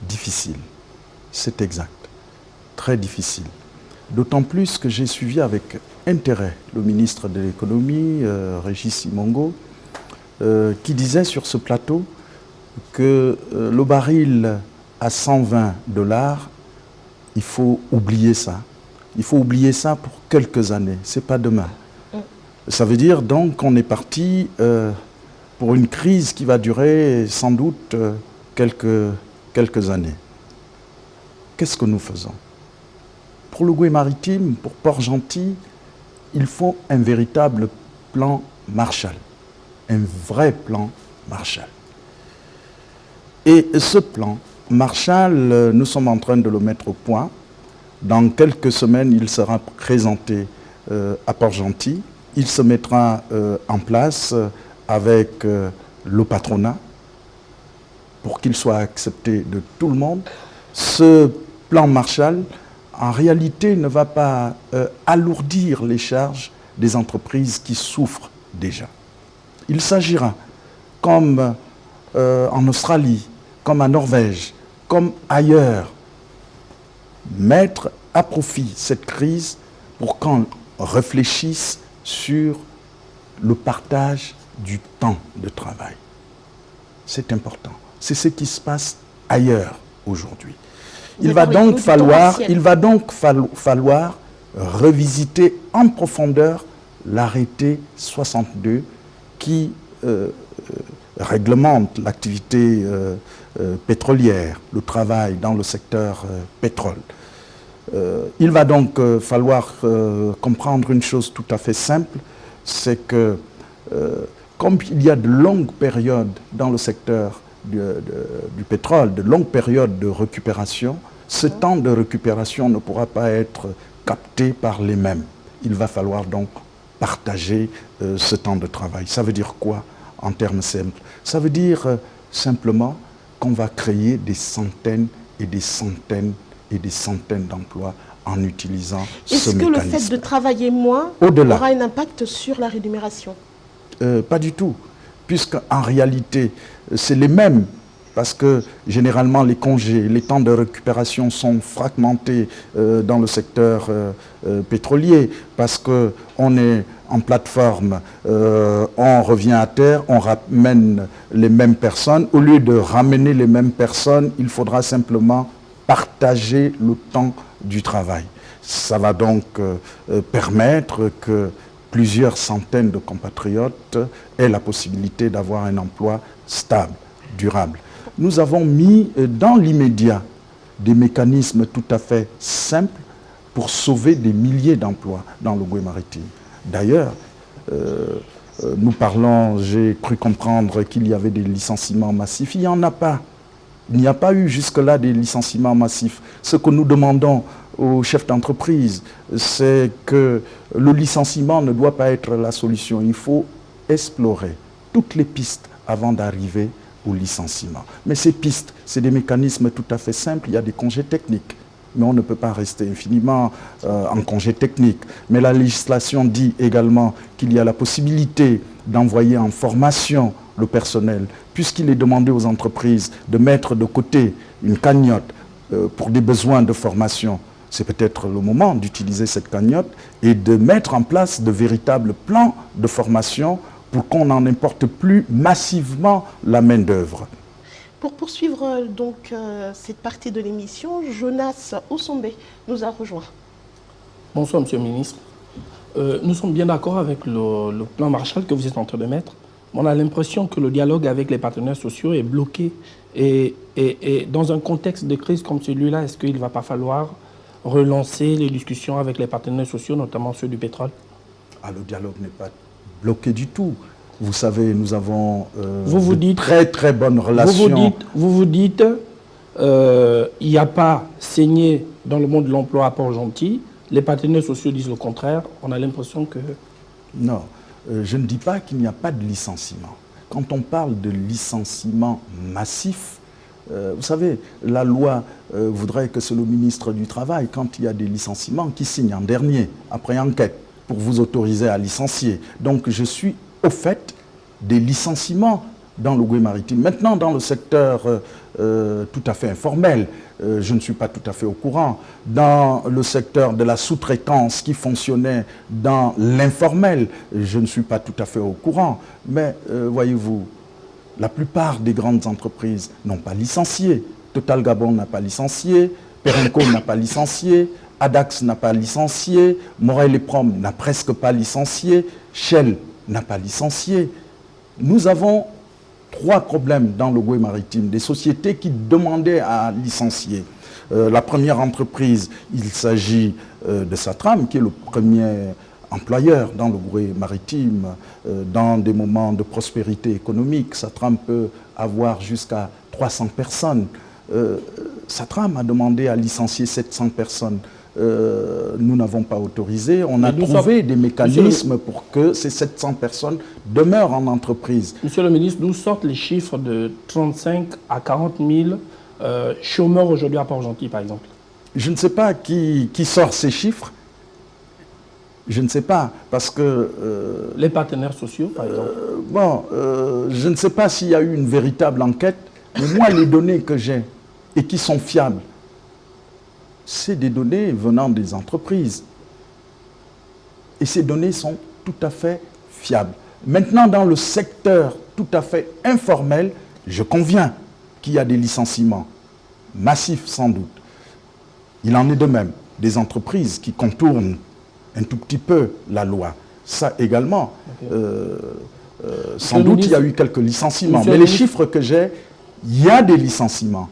Speaker 2: difficile. C'est exact. Très difficile. D'autant plus que j'ai suivi avec intérêt le ministre de l'économie, Régis Simongo, qui disait sur ce plateau que le baril à $120, il faut oublier ça. Il faut oublier ça pour quelques années. Ce n'est pas demain. Ça veut dire donc qu'on est parti pour une crise qui va durer sans doute quelques années. Qu'est-ce que nous faisons? Pour le Goué-Maritime, pour Port-Gentil, il faut un véritable plan Marshall, un vrai plan Marshall. Et ce plan Marshall, nous sommes en train de le mettre au point. Dans quelques semaines, il sera présenté à Port-Gentil. Il se mettra en place avec le patronat pour qu'il soit accepté de tout le monde. Ce plan Marshall en réalité, ne va pas alourdir les charges des entreprises qui souffrent déjà. Il s'agira, comme en Australie, comme en Norvège, comme ailleurs, mettre à profit cette crise pour qu'on réfléchisse sur le partage du temps de travail. C'est important. C'est ce qui se passe ailleurs aujourd'hui. Il va donc falloir revisiter en profondeur l'arrêté 62 qui réglemente l'activité pétrolière, le travail dans le secteur pétrole. Il va donc falloir comprendre une chose tout à fait simple, c'est que comme il y a de longues périodes dans le secteur du pétrole, de longues périodes de récupération, ce temps de récupération ne pourra pas être capté par les mêmes. Il va falloir donc partager ce temps de travail. Ça veut dire quoi en termes simples? Ça veut dire simplement qu'on va créer des centaines et des centaines et des centaines d'emplois en utilisant ce mécanisme.
Speaker 1: Est-ce que le fait de travailler moins aura un impact sur la rémunération?
Speaker 2: Pas du tout, puisqu'en réalité, c'est les mêmes, parce que généralement les congés, les temps de récupération sont fragmentés dans le secteur pétrolier, parce qu'on est en plateforme, on revient à terre, on ramène les mêmes personnes. Au lieu de ramener les mêmes personnes, il faudra simplement partager le temps du travail. Ça va donc permettre que plusieurs centaines de compatriotes aient la possibilité d'avoir un emploi stable, durable. Nous avons mis dans l'immédiat des mécanismes tout à fait simples pour sauver des milliers d'emplois dans le Goué maritime. D'ailleurs, nous parlons, j'ai cru comprendre qu'il y avait des licenciements massifs. Il n'y en a pas. Il n'y a pas eu jusque-là des licenciements massifs. Ce que nous demandons aux chefs d'entreprise, c'est que le licenciement ne doit pas être la solution. Il faut explorer toutes les pistes avant d'arriver au licenciement. Mais ces pistes, c'est des mécanismes tout à fait simples. Il y a des congés techniques, mais on ne peut pas rester infiniment en congé technique. Mais la législation dit également qu'il y a la possibilité d'envoyer en formation le personnel, puisqu'il est demandé aux entreprises de mettre de côté une cagnotte pour des besoins de formation. C'est peut-être le moment d'utiliser cette cagnotte et de mettre en place de véritables plans de formation pour qu'on n'en importe plus massivement la main-d'œuvre.
Speaker 1: Pour poursuivre donc cette partie de l'émission, Jonas Osombe nous a rejoint.
Speaker 5: Bonsoir, Monsieur le Ministre. Nous sommes bien d'accord avec le plan Marshall que vous êtes en train de mettre. On a l'impression que le dialogue avec les partenaires sociaux est bloqué. Et dans un contexte de crise comme celui-là, est-ce qu'il ne va pas falloir relancer les discussions avec les partenaires sociaux, notamment ceux du pétrole?
Speaker 2: Le dialogue n'est pas bloqué du tout. Vous savez, nous avons
Speaker 5: très
Speaker 2: très bonnes relations.
Speaker 5: Vous dites, il n'y a pas saigné dans le monde de l'emploi à Port-Gentil. Les partenaires sociaux disent le contraire. On a l'impression que...
Speaker 2: Non, je ne dis pas qu'il n'y a pas de licenciement. Quand on parle de licenciement massif, vous savez, la loi voudrait que c'est le ministre du Travail, quand il y a des licenciements, qui signe en dernier, après enquête, pour vous autoriser à licencier. Donc je suis au fait des licenciements dans le Goué maritime. Maintenant, dans le secteur tout à fait informel, je ne suis pas tout à fait au courant. Dans le secteur de la sous-traitance qui fonctionnait dans l'informel, je ne suis pas tout à fait au courant. Mais voyez-vous, la plupart des grandes entreprises n'ont pas licencié. Total Gabon n'a pas licencié, Perenco n'a pas licencié, Adax n'a pas licencié, Morel et Prom n'a presque pas licencié, Shell n'a pas licencié. Nous avons 3 problèmes dans le Goué maritime, des sociétés qui demandaient à licencier. La première entreprise, il s'agit de Satram, qui est le premier employeur dans le Goué maritime. Dans des moments de prospérité économique, Satram peut avoir jusqu'à 300 personnes. Satram a demandé à licencier 700 personnes. Nous n'avons pas autorisé. On a trouvé des mécanismes pour que ces 700 personnes demeurent en entreprise.
Speaker 5: Monsieur le ministre, d'où sortent les chiffres de 35 à 40 000 chômeurs aujourd'hui à Port-Gentil, par exemple?
Speaker 2: Je ne sais pas qui sort ces chiffres. Je ne sais pas, parce que...
Speaker 5: les partenaires sociaux, par exemple.
Speaker 2: Je ne sais pas s'il y a eu une véritable enquête, mais moi, les données que j'ai et qui sont fiables, c'est des données venant des entreprises. Et ces données sont tout à fait fiables. Maintenant, dans le secteur tout à fait informel, je conviens qu'il y a des licenciements massifs, sans doute. Il en est de même des entreprises qui contournent un tout petit peu la loi. Ça également, sans doute, il y a eu quelques licenciements. Mais les chiffres que j'ai, il y a des licenciements.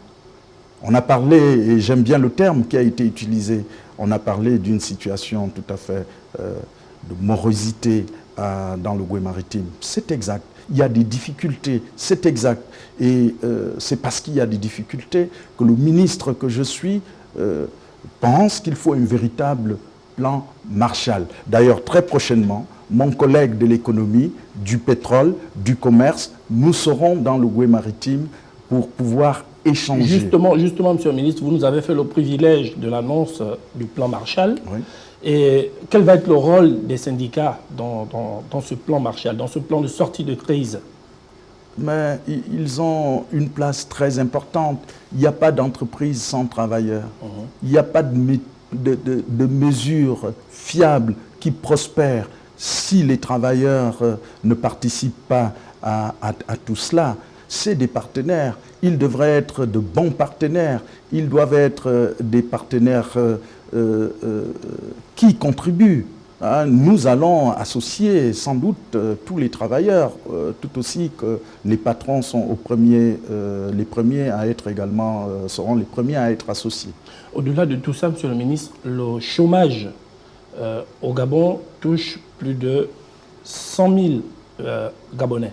Speaker 2: On a parlé, et j'aime bien le terme qui a été utilisé, on a parlé d'une situation tout à fait de morosité dans le Goué maritime. C'est exact. Il y a des difficultés, c'est exact. Et c'est parce qu'il y a des difficultés que le ministre que je suis pense qu'il faut un véritable plan Marshall. D'ailleurs, très prochainement, mon collègue de l'économie, du pétrole, du commerce, nous serons dans le Goué maritime pour pouvoir échanger.
Speaker 5: Justement, Monsieur le ministre, vous nous avez fait le privilège de l'annonce du plan Marshall.
Speaker 2: Oui.
Speaker 5: Et quel va être le rôle des syndicats dans ce plan Marshall, dans ce plan de sortie de crise?
Speaker 2: Mais ils ont une place très importante. Il n'y a pas d'entreprise sans travailleurs. Il n'y a pas de mesures fiables qui prospèrent si les travailleurs ne participent pas à tout cela. C'est des partenaires. Ils devraient être de bons partenaires. Ils doivent être des partenaires qui contribuent. Nous allons associer sans doute tous les travailleurs, tout aussi que les patrons sont les premiers à être également, seront les premiers à être associés.
Speaker 5: Au-delà de tout ça, Monsieur le ministre, le chômage au Gabon touche plus de 100 000 Gabonais.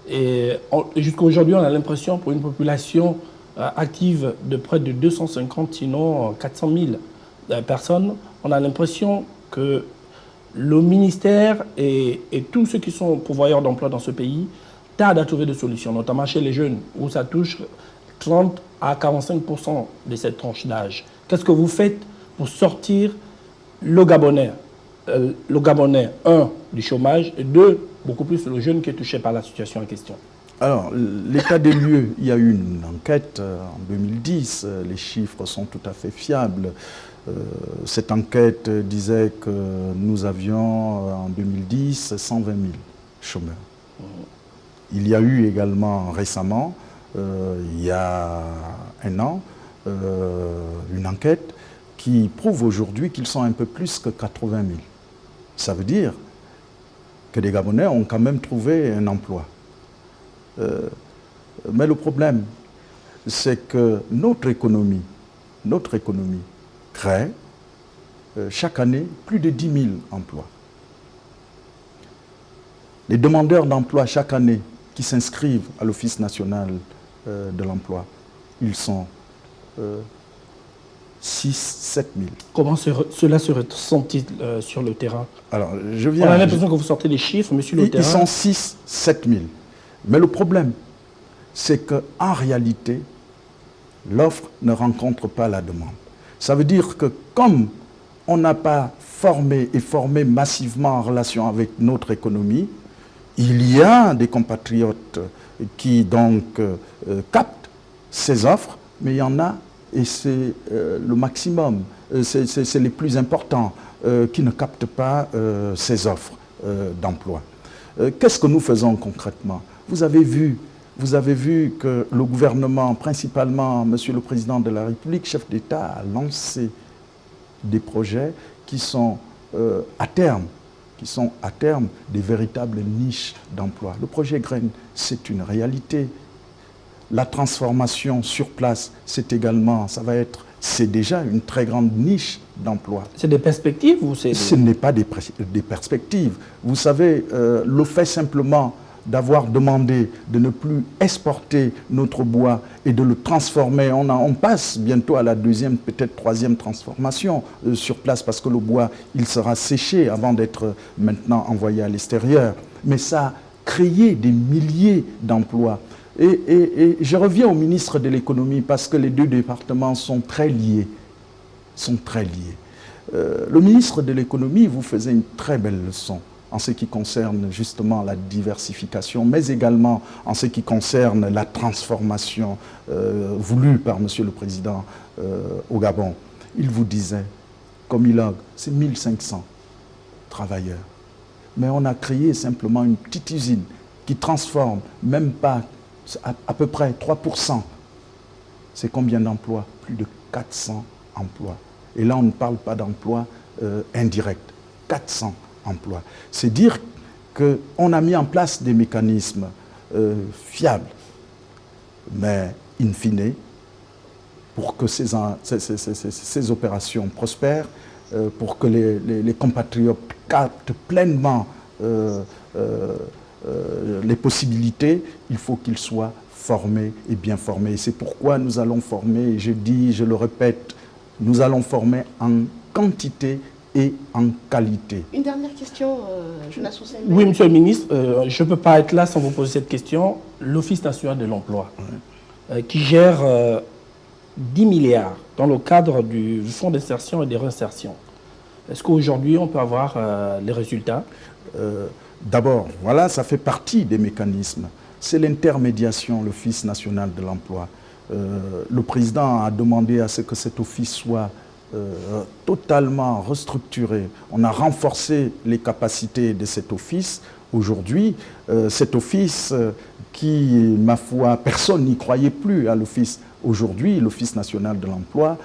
Speaker 5: Et jusqu'à aujourd'hui, on a l'impression, pour une population active de près de 250, sinon 400 000 personnes, on a l'impression que le ministère et tous ceux qui sont pourvoyeurs d'emploi dans ce pays tardent à trouver des solutions, notamment chez les jeunes, où ça touche 30 à 45% de cette tranche d'âge. Qu'est-ce que vous faites pour sortir le Gabonais, un, du chômage, et deux, beaucoup plus le jeune qui est touché par la situation en question?
Speaker 2: Alors, l'état des lieux, il y a eu une enquête en 2010, les chiffres sont tout à fait fiables. Cette enquête disait que nous avions en 2010 120 000 chômeurs. Il y a eu également récemment, il y a un an, une enquête qui prouve aujourd'hui qu'ils sont un peu plus que 80 000. Ça veut dire que les Gabonais ont quand même trouvé un emploi. Mais le problème, c'est que notre économie crée chaque année plus de 10 000 emplois. Les demandeurs d'emploi chaque année qui s'inscrivent à l'Office national de l'emploi, ils sont 6 000 à 7 000.
Speaker 5: Comment cela se ressent sur le terrain?
Speaker 2: Alors,
Speaker 5: on a l'impression que vous sortez des chiffres, mais sur le terrain...
Speaker 2: Ils sont 6 000 à 7 000. Mais le problème, c'est qu'en réalité, l'offre ne rencontre pas la demande. Ça veut dire que comme on n'a pas formé massivement en relation avec notre économie, il y a des compatriotes qui donc captent ces offres, mais il y en a, et c'est le maximum, c'est les plus importants, qui ne captent pas ces offres d'emploi. Qu'est-ce que nous faisons concrètement? Vous avez vu que le gouvernement, principalement Monsieur le Président de la République, chef d'État, a lancé des projets qui sont à terme des véritables niches d'emploi. Le projet Graines, c'est une réalité. La transformation sur place, c'est déjà une très grande niche d'emploi.
Speaker 5: C'est des perspectives ou c'est...
Speaker 2: Ce n'est pas des perspectives. Vous savez, le fait simplement d'avoir demandé de ne plus exporter notre bois et de le transformer. On passe bientôt à la deuxième, peut-être troisième transformation sur place parce que le bois, il sera séché avant d'être maintenant envoyé à l'extérieur. Mais ça a créé des milliers d'emplois. Et je reviens au ministre de l'économie parce que les deux départements sont très liés. sont très liés. Le ministre de l'économie vous faisait une très belle leçon en ce qui concerne justement la diversification, mais également en ce qui concerne la transformation voulue par M. le Président au Gabon. Il vous disait, comme il a, c'est 1500 travailleurs. Mais on a créé simplement une petite usine qui transforme, même pas à peu près 3%. C'est combien d'emplois? Plus de 400 emplois. Et là, on ne parle pas d'emplois indirects. 400 emplois. C'est dire qu'on a mis en place des mécanismes fiables, mais in fine, pour que ces opérations prospèrent, pour que les compatriotes captent pleinement les possibilités, il faut qu'ils soient formés et bien formés. Et c'est pourquoi nous allons former, et je dis, je le répète, nous allons former en quantité et en qualité.
Speaker 1: Une dernière question, Jonas Ousseyn.
Speaker 5: Oui, Monsieur le Ministre, je ne peux pas être là sans vous poser cette question. L'Office national de l'emploi, qui gère 10 milliards dans le cadre du Fonds d'insertion et de réinsertion. Est-ce qu'aujourd'hui, on peut avoir les résultats?
Speaker 2: D'abord, voilà, ça fait partie des mécanismes. C'est l'intermédiation, l'Office national de l'emploi. Le président a demandé à ce que cet office soit totalement restructuré. On a renforcé les capacités de cet office. Aujourd'hui, cet office qui, ma foi, personne n'y croyait plus à l'office. Aujourd'hui, l'Office national de l'emploi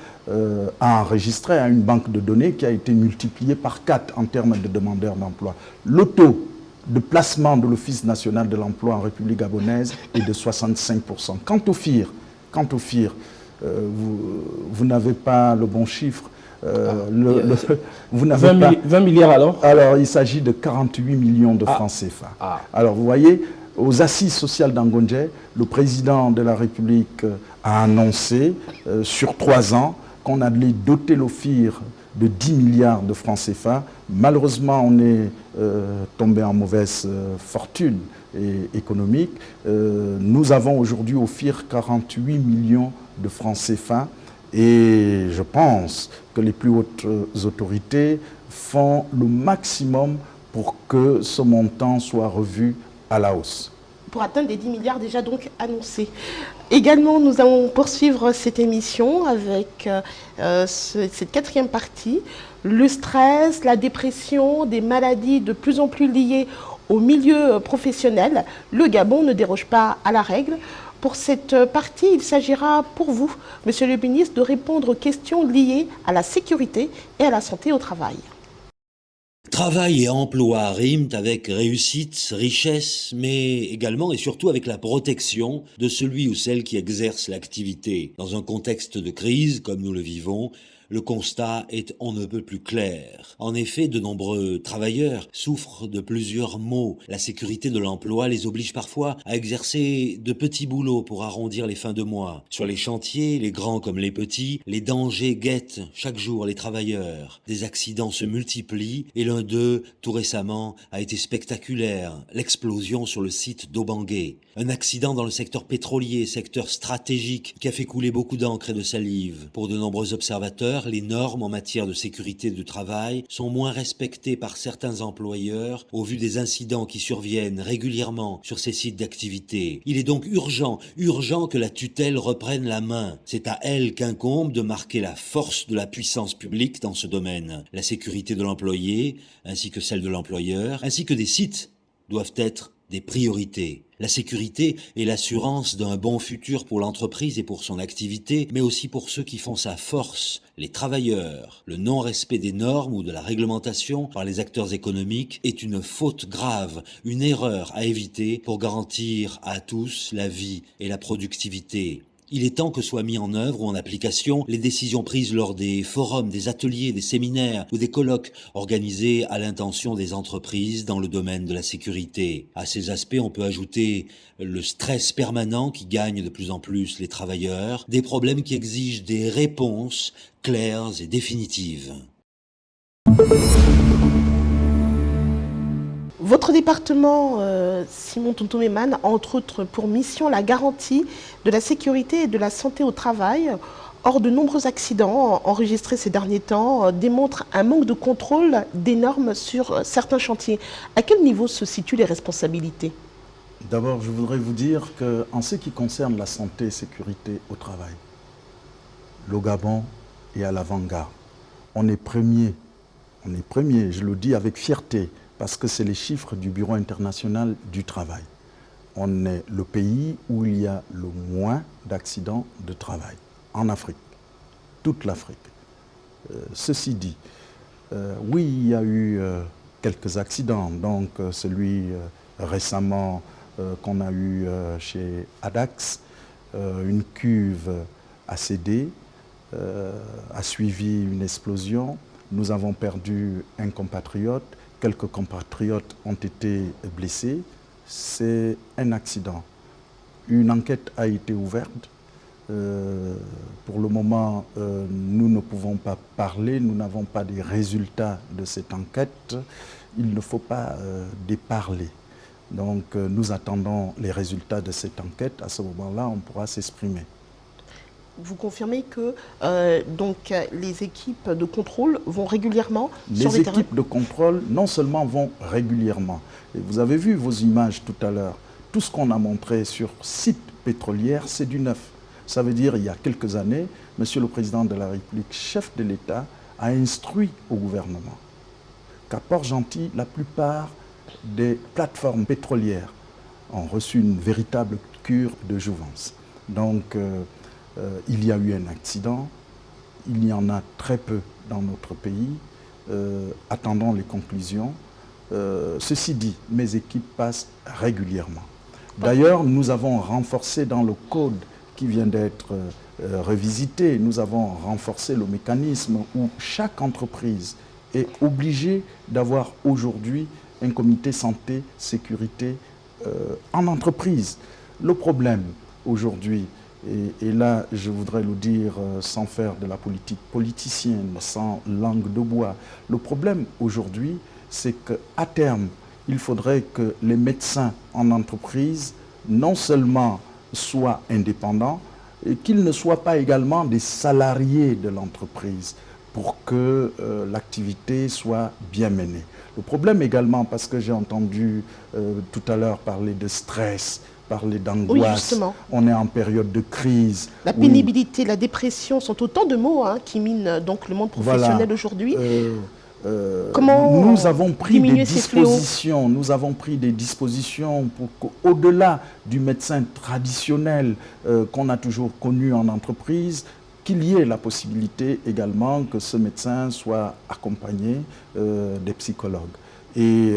Speaker 2: a enregistré une banque de données qui a été multipliée par 4 en termes de demandeurs d'emploi. Le taux de placement de l'Office national de l'emploi en République gabonaise est de 65%. Quant au FIR, vous n'avez pas le bon chiffre. Vous n'avez
Speaker 5: 20 milliards alors?
Speaker 2: Alors, il s'agit de 48 millions de francs CFA. Alors, vous voyez, aux assises sociales d'Angonje, le président de la République a annoncé sur 3 ans qu'on allait doter l'OFIR de 10 milliards de francs CFA. Malheureusement, on est tombé en mauvaise fortune économique. Nous avons aujourd'hui au FIR 48 millions de francs CFA et je pense que les plus hautes autorités font le maximum pour que ce montant soit revu à la hausse.
Speaker 1: Pour atteindre les 10 milliards déjà donc annoncés. Également, nous allons poursuivre cette émission avec cette 4e partie, le stress, la dépression, des maladies de plus en plus liées au milieu professionnel. Le Gabon ne déroge pas à la règle. Pour cette partie, il s'agira pour vous, Monsieur le ministre, de répondre aux questions liées à la sécurité et à la santé au travail.
Speaker 3: Travail et emploi riment avec réussite, richesse, mais également et surtout avec la protection de celui ou celle qui exerce l'activité. Dans un contexte de crise comme nous le vivons, le constat est on ne peut plus clair. En effet, de nombreux travailleurs souffrent de plusieurs maux. La sécurité de l'emploi les oblige parfois à exercer de petits boulots pour arrondir les fins de mois. Sur les chantiers, les grands comme les petits, les dangers guettent chaque jour les travailleurs. Des accidents se multiplient et l'un d'eux, tout récemment, a été spectaculaire. L'explosion sur le site d'Obangué. Un accident dans le secteur pétrolier, secteur stratégique, qui a fait couler beaucoup d'encre et de salive. Pour de nombreux observateurs, les normes en matière de sécurité du travail sont moins respectées par certains employeurs au vu des incidents qui surviennent régulièrement sur ces sites d'activité. Il est donc urgent que la tutelle reprenne la main. C'est à elle qu'incombe de marquer la force de la puissance publique dans ce domaine. La sécurité de l'employé, ainsi que celle de l'employeur, ainsi que des sites, doivent être des priorités. La sécurité est l'assurance d'un bon futur pour l'entreprise et pour son activité, mais aussi pour ceux qui font sa force, les travailleurs. Le non-respect des normes ou de la réglementation par les acteurs économiques est une faute grave, une erreur à éviter pour garantir à tous la vie et la productivité. Il est temps que soient mis en œuvre ou en application les décisions prises lors des forums, des ateliers, des séminaires ou des colloques organisés à l'intention des entreprises dans le domaine de la sécurité. À ces aspects, on peut ajouter le stress permanent qui gagne de plus en plus les travailleurs, des problèmes qui exigent des réponses claires et définitives.
Speaker 1: Votre département, Simon Tontoméman, a entre autres pour mission la garantie de la sécurité et de la santé au travail Or, de nombreux accidents enregistrés ces derniers temps démontrent un manque de contrôle des normes sur certains chantiers. À quel niveau se situent les responsabilités?
Speaker 2: D'abord, je voudrais vous dire qu'en ce qui concerne la santé et sécurité au travail, le Gabon est à l'avant-garde. On est premier, je le dis avec fierté, parce que c'est les chiffres du Bureau international du travail. On est le pays où il y a le moins d'accidents de travail en Afrique, toute l'Afrique. Ceci dit, oui, il y a eu quelques accidents, donc celui récemment qu'on a eu chez Adax, une cuve a cédé, a suivi une explosion. Nous avons perdu un compatriote, quelques compatriotes ont été blessés. C'est un accident. Une enquête a été ouverte. Pour le moment, nous ne pouvons pas parler, nous n'avons pas des résultats de cette enquête. Il ne faut pas déparler. Donc nous attendons les résultats de cette enquête. À ce moment-là, on pourra s'exprimer.
Speaker 1: Vous confirmez que donc, les équipes de contrôle vont régulièrement sur
Speaker 2: les
Speaker 1: les
Speaker 2: équipes de contrôle, non seulement vont régulièrement, et vous avez vu vos images tout à l'heure, tout ce qu'on a montré sur site pétrolière, c'est du neuf. Ça veut dire, il y a quelques années, Monsieur le Président de la République, chef de l'État, a instruit au gouvernement qu'à Port-Gentil, la plupart des plateformes pétrolières ont reçu une véritable cure de jouvence. Donc, il y a eu un accident, il y en a très peu dans notre pays. Attendons les conclusions. Ceci dit, mes équipes passent régulièrement. D'ailleurs, nous avons renforcé dans le code qui vient d'être revisité, nous avons renforcé le mécanisme où chaque entreprise est obligée d'avoir aujourd'hui un comité santé-sécurité en entreprise. Le problème aujourd'hui, et là je voudrais le dire sans faire de la politique politicienne, sans langue de bois, le problème aujourd'hui, c'est qu'à terme, il faudrait que les médecins en entreprise non seulement soient indépendants, et qu'ils ne soient pas également des salariés de l'entreprise pour que l'activité soit bien menée. Le problème également, parce que j'ai entendu tout à l'heure parler de stress, parler d'angoisse, oui, on est en période de crise.
Speaker 1: La pénibilité, la dépression sont autant de mots qui minent donc le monde professionnel voilà. Aujourd'hui. Comment
Speaker 2: nous avons pris des dispositions, pour qu'au-delà du médecin traditionnel qu'on a toujours connu en entreprise, qu'il y ait la possibilité également que ce médecin soit accompagné des psychologues. Et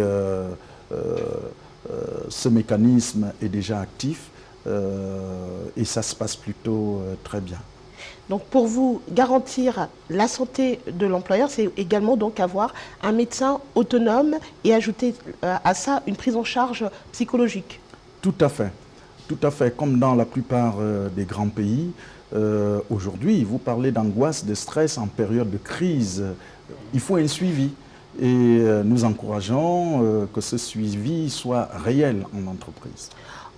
Speaker 2: ce mécanisme est déjà actif et ça se passe plutôt très bien.
Speaker 1: Donc pour vous garantir la santé de l'employeur, c'est également donc avoir un médecin autonome et ajouter à ça une prise en charge psychologique.
Speaker 2: Tout à fait, comme dans la plupart des grands pays. Aujourd'hui, vous parlez d'angoisse, de stress en période de crise. Il faut un suivi et nous encourageons que ce suivi soit réel en entreprise.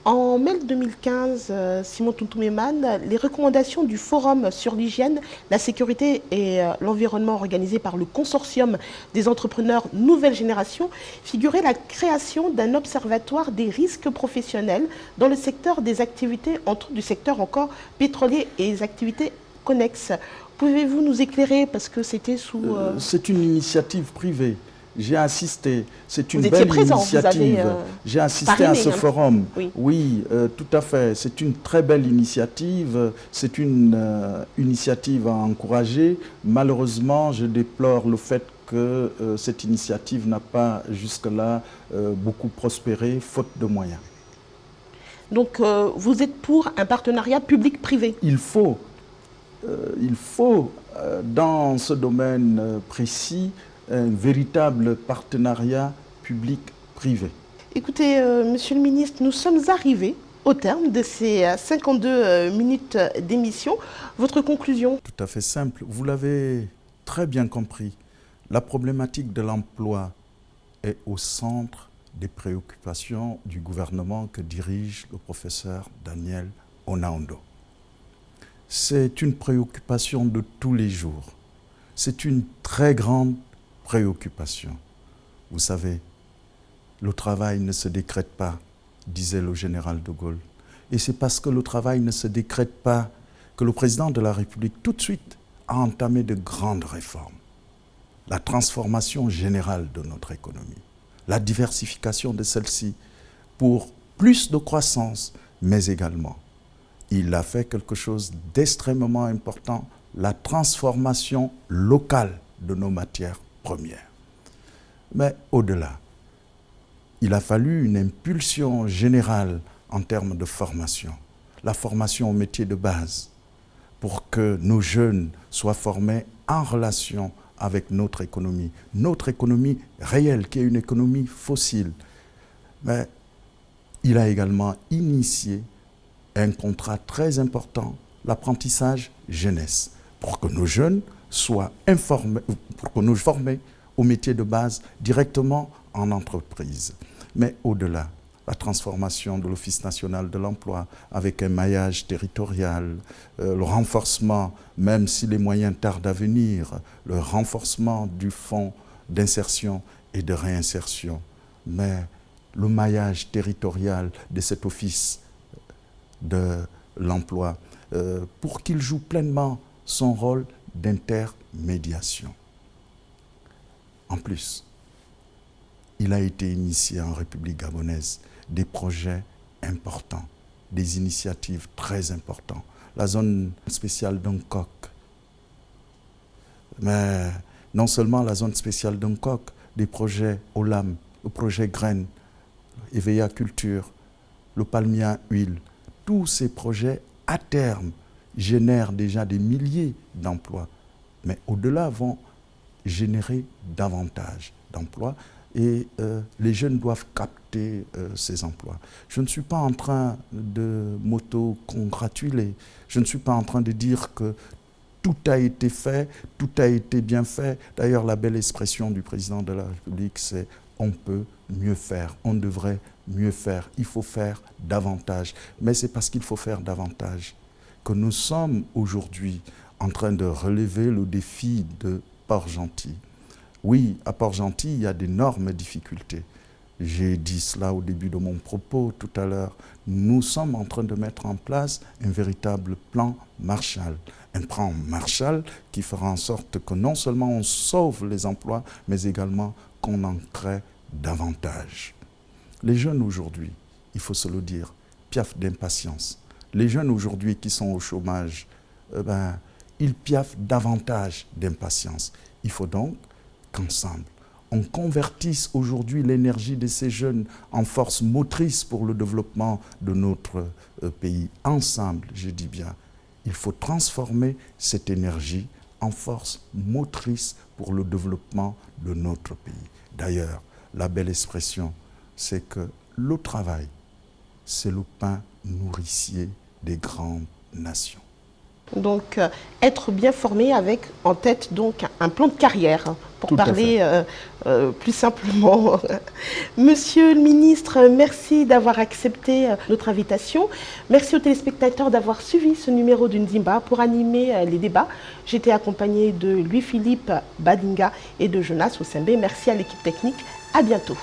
Speaker 1: En mai 2015, Simon Toutouméman, les recommandations du Forum sur l'hygiène, la sécurité et l'environnement organisé par le consortium des entrepreneurs Nouvelle Génération figuraient la création d'un observatoire des risques professionnels dans le secteur des activités, entre du secteur encore pétrolier et des activités connexes. Pouvez-vous nous éclairer parce que c'était sous...
Speaker 2: C'est une initiative privée. J'ai assisté, c'est une belle initiative. J'ai assisté à ce forum. Oui, tout à fait. C'est une très belle initiative. C'est une initiative à encourager. Malheureusement, je déplore le fait que cette initiative n'a pas jusque-là beaucoup prospéré, faute de moyens.
Speaker 1: Donc, vous êtes pour un partenariat public-privé?
Speaker 2: Il faut, dans ce domaine précis, un véritable partenariat public-privé.
Speaker 1: Écoutez, Monsieur le Ministre, nous sommes arrivés au terme de ces 52 minutes d'émission. Votre conclusion?
Speaker 2: Tout à fait simple. Vous l'avez très bien compris. La problématique de l'emploi est au centre des préoccupations du gouvernement que dirige le professeur Daniel Onaondo. c'est une préoccupation de tous les jours. C'est une très grande préoccupation. Vous savez, le travail ne se décrète pas, disait le général de Gaulle. Et c'est parce que le travail ne se décrète pas que le président de la République, tout de suite, a entamé de grandes réformes. La transformation générale de notre économie, la diversification de celle-ci pour plus de croissance, mais également, il a fait quelque chose d'extrêmement important, la transformation locale de nos matières premières. Mais au-delà, il a fallu une impulsion générale en termes de formation, la formation au métier de base, pour que nos jeunes soient formés en relation avec notre économie réelle, qui est une économie fossile. Mais il a également initié un contrat très important, l'apprentissage jeunesse, pour que nos jeunes soient informés, pour que nous former au métier de base directement en entreprise. Mais au-delà, la transformation de l'Office national de l'emploi avec un maillage territorial, le renforcement, même si les moyens tardent à venir, le renforcement du fonds d'insertion et de réinsertion. Mais le maillage territorial de cet Office de l'emploi pour qu'il joue pleinement son rôle d'intermédiation. En plus, il a été initié en République gabonaise des projets importants, des initiatives très importantes. La zone spéciale d'Ungkok, mais non seulement la zone spéciale d'Ungkok, des projets OLAM, le projet Graines, Éveilla Culture, le palmier à huile, tous ces projets à terme génèrent déjà des milliers d'emplois, mais au-delà vont générer davantage d'emplois. Et les jeunes doivent capter ces emplois. Je ne suis pas en train de m'auto-congratuler. Je ne suis pas en train de dire que tout a été fait, tout a été bien fait. D'ailleurs, la belle expression du président de la République, c'est « on peut mieux faire, on devrait mieux faire, il faut faire davantage ». Mais c'est parce qu'il faut faire davantage que nous sommes aujourd'hui en train de relever le défi de Port-Gentil. Oui, à Port-Gentil, il y a d'énormes difficultés. J'ai dit cela au début de mon propos tout à l'heure. Nous sommes en train de mettre en place un véritable plan Marshall. Un plan Marshall qui fera en sorte que non seulement on sauve les emplois, mais également qu'on en crée davantage. Les jeunes aujourd'hui, il faut se le dire, piaffent d'impatience. Les jeunes aujourd'hui qui sont au chômage, ils piaffent davantage d'impatience. Il faut donc qu'ensemble, on convertisse aujourd'hui l'énergie de ces jeunes en force motrice pour le développement de notre pays. Ensemble, je dis bien, il faut transformer cette énergie en force motrice pour le développement de notre pays. D'ailleurs, la belle expression, c'est que le travail, c'est le pain nourricier des grandes nations.
Speaker 1: Donc, être bien formé avec en tête donc un plan de carrière, pour
Speaker 2: Tout
Speaker 1: parler plus simplement. Monsieur le ministre, merci d'avoir accepté notre invitation. Merci aux téléspectateurs d'avoir suivi ce numéro du Ndimba pour animer les débats. J'étais accompagnée de Louis-Philippe Badinga et de Jonas Osembe. Merci à l'équipe technique. À bientôt.